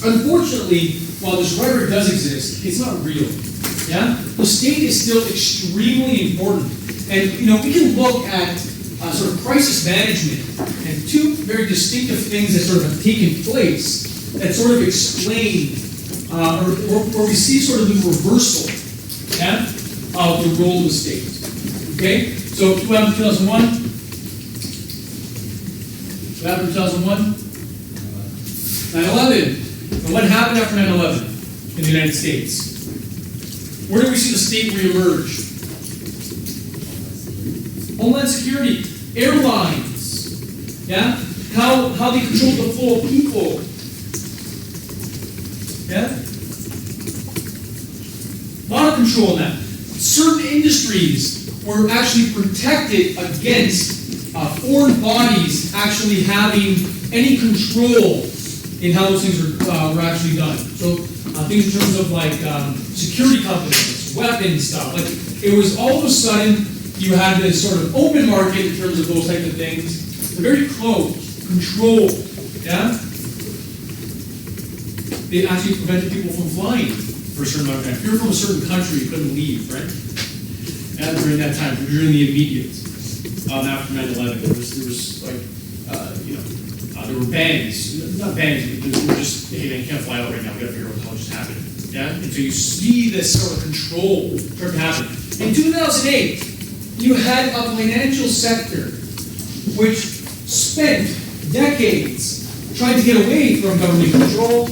unfortunately, while this rhetoric does exist, it's not real. Yeah? The state is still extremely important. And, we can look at sort of crisis management and two very distinctive things that sort of have taken place that sort of explain, or we see sort of the reversal, yeah, of the role of the state. Okay? So, what happened in 2001? What happened in 2001? 9/11. And what happened after 9/11 in the United States? Where do we see the state reemerge? Homeland Security, airlines, yeah? How they control the flow of people, yeah? A lot of control in that. Certain industries were actually protected against foreign bodies actually having any control in how those things were actually done. So things in terms of like security companies, weapons stuff. Like it was all of a sudden you had this sort of open market in terms of those types of things. They're very closed, controlled. Yeah. They actually prevented people from flying for a certain amount of time. If you're from a certain country, you couldn't leave, right? And during that time, during the immediate after 9/11, there was like there were bans, not bans, but they were just, hey man, you can't fly out right now, we gotta figure out what the hell just happened. Yeah? And so you see this sort of control start to happen. In 2008, you had a financial sector which spent decades trying to get away from government control,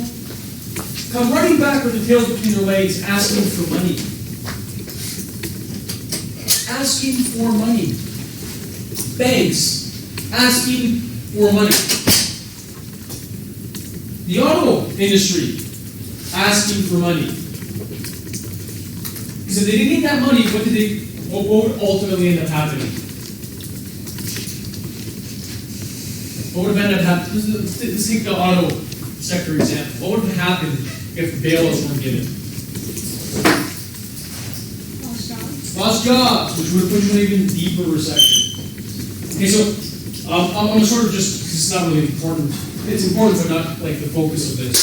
come running back with the tails between their legs, asking for money. Asking for money. Banks asking for money. The auto industry asking for money. Because if they didn't get that money, what would ultimately end up happening? What would have ended up happening? Let's take the auto sector example. What would have happened if bailouts weren't given? Lost jobs, which would have put you in an even deeper recession. Okay, so I'm going to sort of just, because it's not really important. It's important, but not like the focus of this.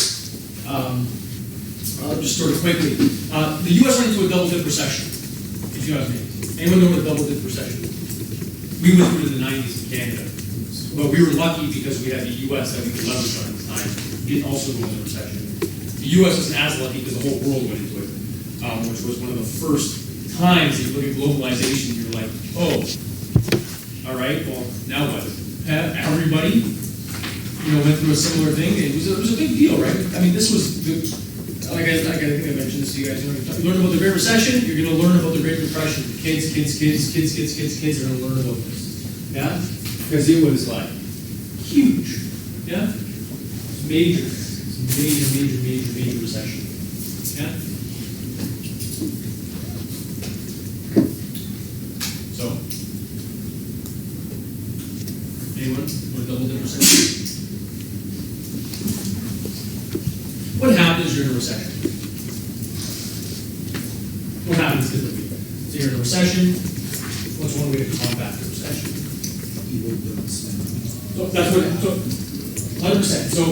Just sort of quickly. The U.S. went into a double-dip recession in 2008. Anyone know what a double-dip recession is? We went through it in the 90s in Canada. But we were lucky because we had the U.S. that we could leverage on at the time. It also go into recession. The U.S. wasn't as lucky because the whole world went into it, which was one of the first times that you look at globalization, you're like, oh, all right, well, now what? Everybody, went through a similar thing. It was a big deal, right? I mean, this was good. Like I think I mentioned this to you guys. You learn about the Great Recession, you're going to learn about the Great Depression. Kids are going to learn about this. Yeah? Because it was like huge. Yeah? Major. Major recession. Yeah? So, anyone want to double dip recession? What happens during a recession? What happens typically? So you're in a recession. What's one way to combat the recession? So that's what. So 100%. So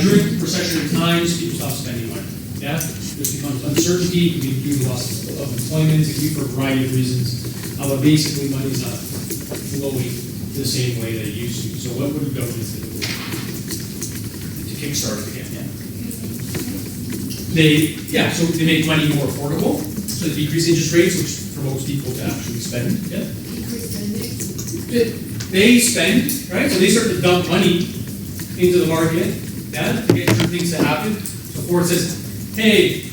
during recessionary times, people stop spending money. Yeah, there becomes uncertainty. It can be due to loss of employment. It can be for a variety of reasons. But basically, money's not flowing the same way that it used to. So what would governments do? kickstarted again, yeah. So they make money more affordable, so they decrease interest rates, which promotes people to actually spend, yeah. They spend, right, so they start to dump money into the market, yeah, to get certain things to happen. So Ford says, hey,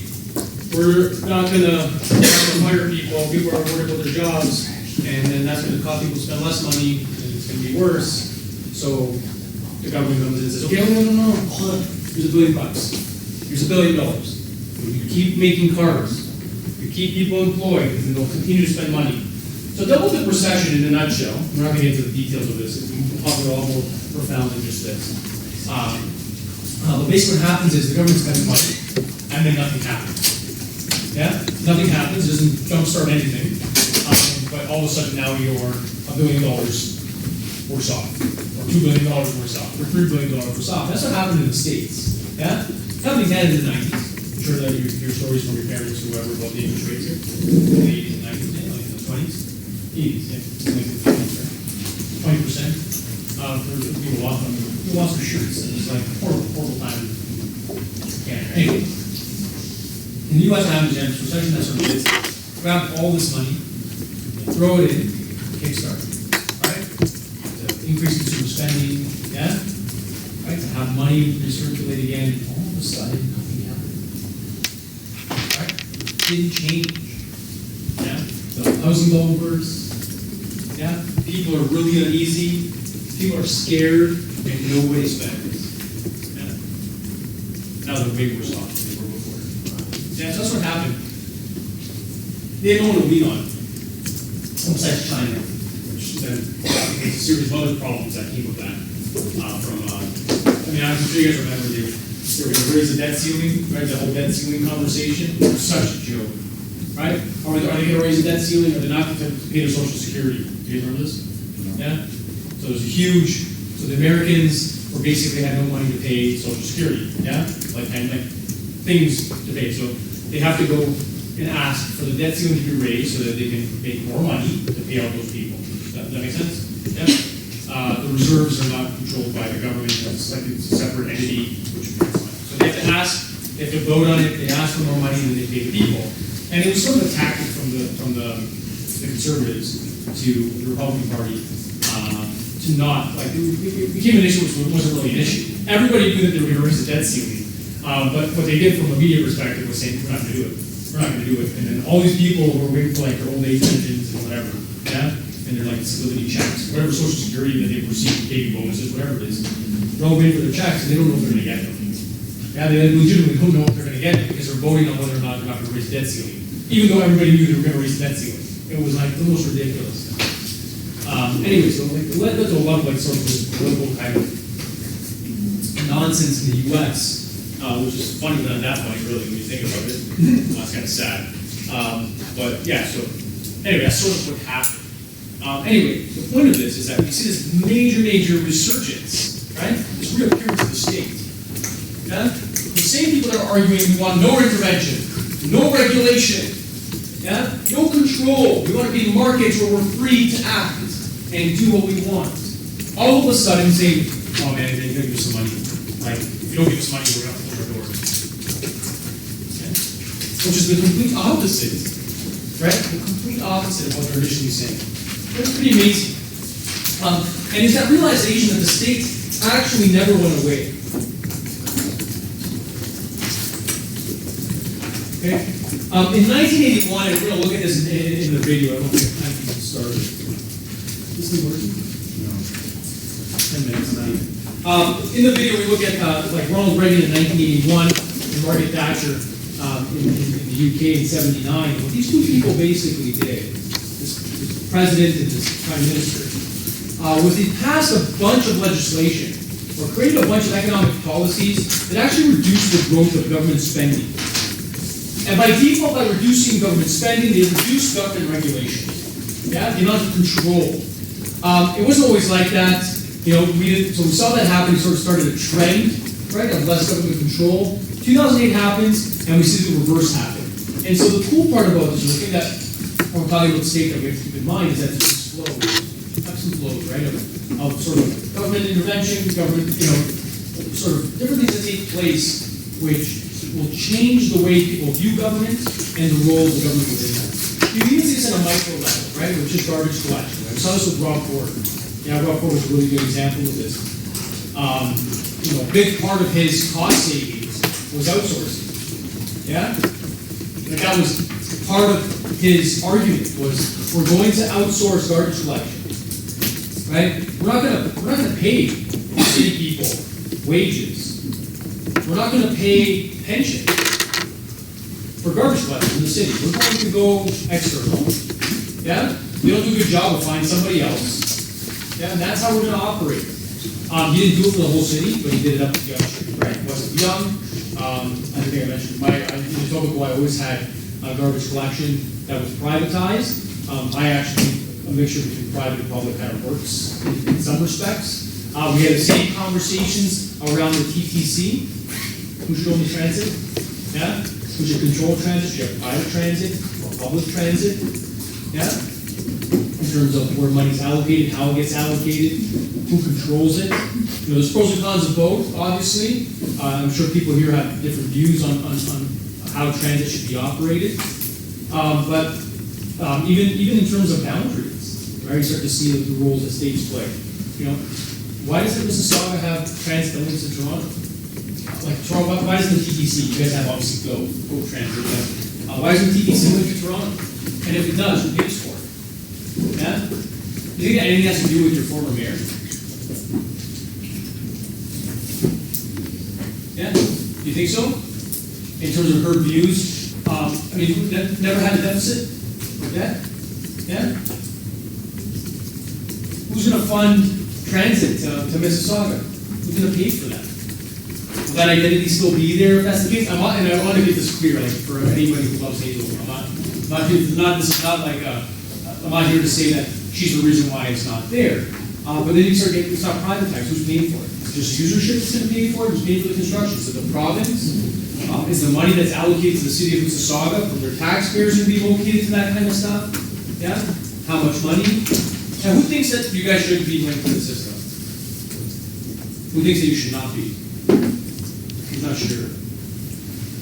we're not gonna fire people are worried about their jobs, and then that's gonna cause people to spend less money, and it's gonna be worse. So the government comes in and says, okay, no, hold on, here's $1 billion. Here's $1 billion. You keep making cars, you keep people employed, and they'll continue to spend money. So double-dip recession in a nutshell, we're not gonna get into the details of this, it's probably a lot more profound than just this. But basically what happens is the government spends money, and then nothing happens. Yeah, nothing happens, doesn't jumpstart anything, but all of a sudden now you're $1 billion worse off, or $2 billion worse off, or $3 billion worse off. That's what happened in the States. Yeah, happened again in the 90s. I'm sure that you hear stories from your parents, whoever, about the interest rates here, in the 80s and 90s, yeah, like in the 20s, 80s, yeah, like the 20s, right? 20%. For people lost their shirts. It was like a horrible time in Canada. Anyway. In the U.S. what happens is recession, that's what it is. Grab all this money, throw it in, kickstart, right? To increase consumer spending, yeah? Right? To have money recirculate again, all of a sudden, nothing happened. Right? Didn't change. Yeah? The housing bubble burst. Yeah? People are really uneasy. People are scared, and nobody spends. Yeah? Now they're way worse off. Yeah, so that's what happened. They had no one to lean on, besides China, which then a series of other problems that came with that. I'm sure you guys remember they were going to raise the debt ceiling, right? The whole debt ceiling conversation. It was such a joke, right? Are they going to raise the debt ceiling, or are they not going to pay their Social Security? Do you remember this? Yeah. So it was huge. So the Americans were basically had no money to pay Social Security. Yeah, like things to pay. So they have to go and ask for the debt ceiling to be raised so that they can make more money to pay out those people. Does that make sense? Yeah. The reserves are not controlled by the government. It's like it's a separate entity which makes money. So they have to ask, they have to vote on it, they ask for more money than they pay the people. And it was sort of a tactic from the conservatives to the Republican Party to not, like, it became an issue which wasn't really an issue. Everybody knew that they were going to raise the debt ceiling. But what they did from a media perspective was saying, we're not going to do it. We're not going to do it. And then all these people were waiting for like their old age pensions and whatever, yeah? And their like disability checks, whatever Social Security that they've received, baby bonuses, whatever it is. They're all waiting for their checks and they don't know if they're going to get them. Yeah, they legitimately don't know if they're going to get it because they're voting on whether or not they're not going to raise the debt ceiling. Even though everybody knew they were going to raise the debt ceiling. It was like the most ridiculous. Anyway, so like, led to a lot of like sort of this political kind of nonsense in the U.S., which is funny, but not that funny, really, when you think about it. It's kind of sad. But yeah, so anyway, that's sort of what happened. Anyway, the point of this is that we see this major resurgence, right? This reappearance of the state. Yeah? The same people that are arguing we want no intervention, no regulation, yeah? No control. We want to be markets where we're free to act and do what we want. All of a sudden say, oh man, they're going to give us some money. Like, if you don't give us money, we're going to have to close our doors. Okay? Which is the complete opposite, right? The complete opposite of what they're initially saying. That's pretty amazing. And it's that realization that the state actually never went away. Okay? In 1981, and we're going to look at this in the video. I don't think I have time to get started. Is this working? No. 10 minutes, not even. In the video, we look at like Ronald Reagan in 1981 and Margaret Thatcher in the UK in '79. What these two people basically did, this president and this prime minister, was they passed a bunch of legislation or created a bunch of economic policies that actually reduced the growth of government spending. And by default, by reducing government spending, they reduced government regulation. Yeah, the amount of control. It wasn't always like that. You know, so we saw that happen. It sort of started a trend, right, of less government control. 2008 happens, and we see the reverse happen. And so the cool part about this, the thing that we're talking about the state that we have to keep in mind is that it's flows, ebbs and flows, right, of sort of government intervention, government, you know, sort of different things that take place which will change the way people view government and the role of the government within that. You can even see this on a micro level, right, which is garbage collection. Right? We saw this with Rob Ford. Yeah, Rob Ford was a really good example of this. A big part of his cost savings was outsourcing. Yeah? Like that was part of his argument was we're going to outsource garbage collection. Right? We're not gonna pay city people wages. We're not gonna pay pension for garbage collection in the city. We're going to go external. Yeah? We don't do a good job, we'll find somebody else. Yeah, and that's how we're gonna operate. He didn't do it for the whole city, but he did it up to Young Street, right? He wasn't young. I think I mentioned in Etobicoke, I always had garbage collection that was privatized. I actually, a mixture between private and public kind of works in some respects. We had the same conversations around the TTC. Who should own the transit? Yeah? Who should control transit? Should you have private transit or public transit? Yeah? In terms of where money's allocated, how it gets allocated, who controls it. There's pros and cons of both, obviously. I'm sure people here have different views on how transit should be operated. But even in terms of boundaries, right, you start to see the roles that states play. Why doesn't Mississauga have transit that links to Toronto? Like Toronto, why doesn't the TTC? You guys have obviously Go Transit. Why doesn't the TTC link to Toronto? And if it does, who pays for it? Yeah? You think that anything has to do with your former mayor? Yeah? You think so? In terms of her views? Never had a deficit? Yeah? Yeah? Who's going to fund transit to Mississauga? Who's going to pay for that? Will that identity still be there if that's the case? I want to get this clear, like for anybody who loves Hazel. I'm not here to say that she's the reason why it's not there. But then you start getting, it's not privatized. Who's paying for it? It's just usership that's going to pay for it. Who's paying for the construction? So the province. Is the money that's allocated to the city of Mississauga from their taxpayers going to be located to that kind of stuff? Yeah? How much money? Now, who thinks that you guys should be linked to the system? Who thinks that you should not be? I'm not sure.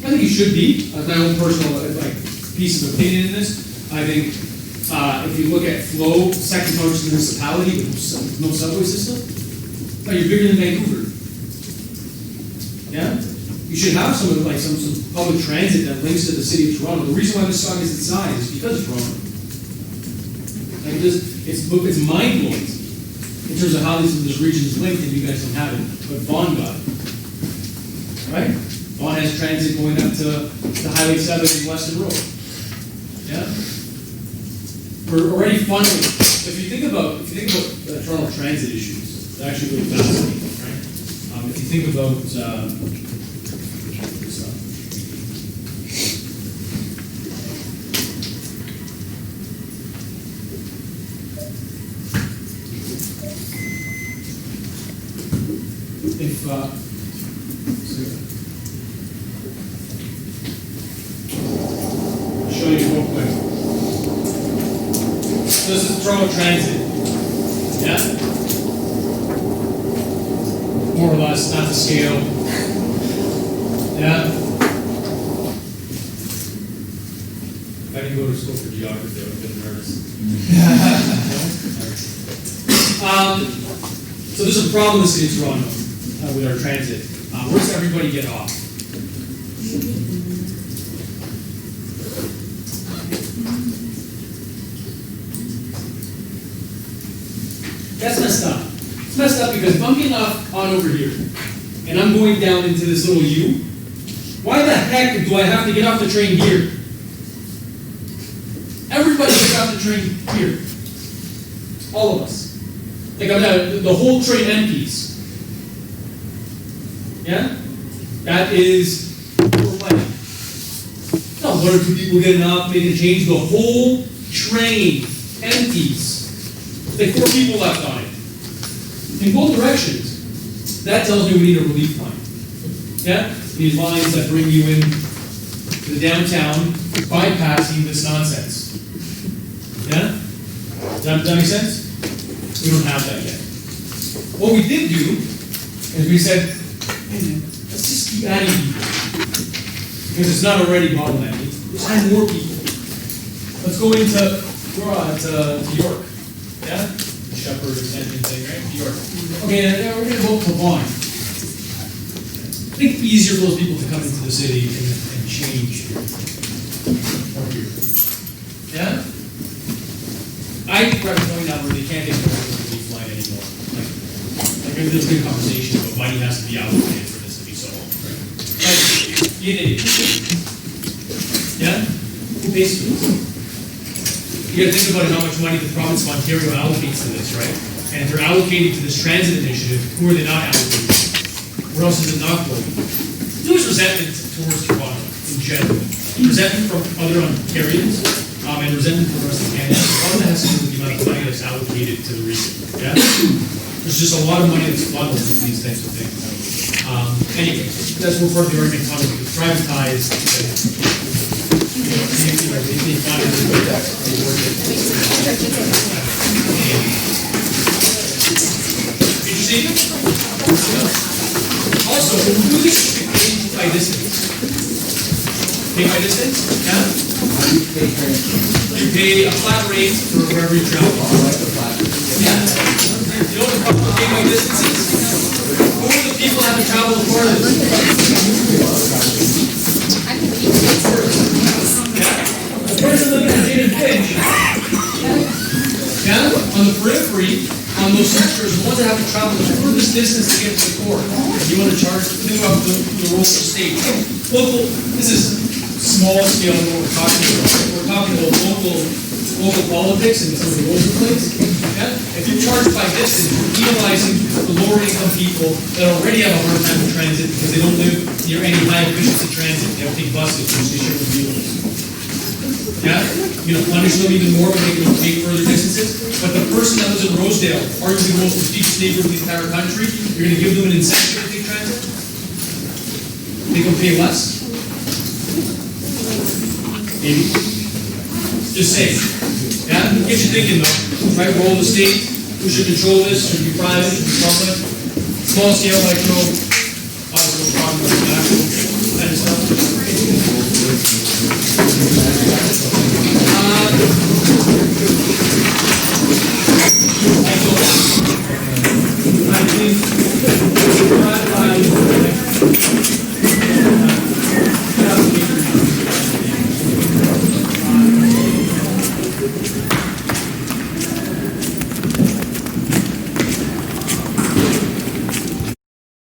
I think you should be. My own personal piece of opinion in this. I think if you look at Flow, second largest municipality with no subway system, you're bigger than Vancouver. Yeah? You should have some public transit that links to the city of Toronto. The reason why Mississauga is its size is because of Toronto. It's mind-blowing in terms of how this region is linked, and you guys don't have it. But Vaughan got it. Right? Vaughan has transit going up to Highway 7 and Weston Road. Yeah? We're already funding. If you think about the Toronto transit issues, it's actually really fascinating, right? If you think about I'll show you real quick. So this is Toronto Transit. Yeah? More or less, not to scale. Yeah? If I didn't go to school for geography, I would have been nervous. So there's a problem in the city of Toronto with our transit. Where does everybody get off? That's messed up. It's messed up because if I'm getting off on over here and I'm going down into this little U, why the heck do I have to get off the train here? Everybody gets off the train here. All of us. Like the whole train empties. Yeah? That is like, not one or two people getting up, making a change. The whole train empties. Like 4 people left on it. In both directions. That tells me we need a relief line. Yeah? These lines that bring you in to the downtown, bypassing this nonsense. Yeah? Does that make sense? We don't have that yet. What we did do is we said, let's just keep adding people. Because it's not already bottlenecking. Let's add more people. Let's go into, to York. Yeah? The Shepherd extension thing, right? New York. Okay, now we're gonna vote for Vaughn. I think it's easier for those people to come into the city and change. Yeah? I think we're at a point now where they can't get the relief line anymore. Like maybe there's a good conversation, but money has to be allocated for this to be solved. Like, you need it. Yeah? Who pays for this? You gotta think about how much money the province of Ontario allocates to this, right? And if they're allocating to this transit initiative, who are they not allocating? Where else is it not going? There's resentment towards Toronto in general. Resentment from other Ontarians, and resentment from the rest of Canada. A lot of that has to do with the amount of money that's allocated to the region. Yeah? There's just a lot of money that's funneled into these types of things. Anyway, that's more part of the argument how to privatize. Interesting. Also, who gets paid by distance? Paid by distance? Yeah? You pay a flat rate for wherever you travel. Yeah. You know what the problem with paid by distance is? Who are the people that have to travel the farthest? The person living in Jane and Finch, yeah, on the periphery, on those sectors, the ones that have to travel the furthest distance to get to the core. You want to charge, think about the role of the state. Local, this is small scale what we're talking about. We're talking about local politics and some of the rules in place. Yeah? If you charge by distance, you're penalizing the lower income people that already have a hard time with transit because they don't live near any high efficiency transit. They don't take buses, which they share with vehicles. Yeah? You're gonna punish them even more when they can take further distances. But the person that lives in Rosedale, arguably the most prestigious neighborhood in the entire country, you're gonna give them an incentive to take transit? They can pay less? Maybe. Just say. Yeah? It gets you thinking though. Right, role of the state, who should control this, should it be private, should it be public? Small scale micro,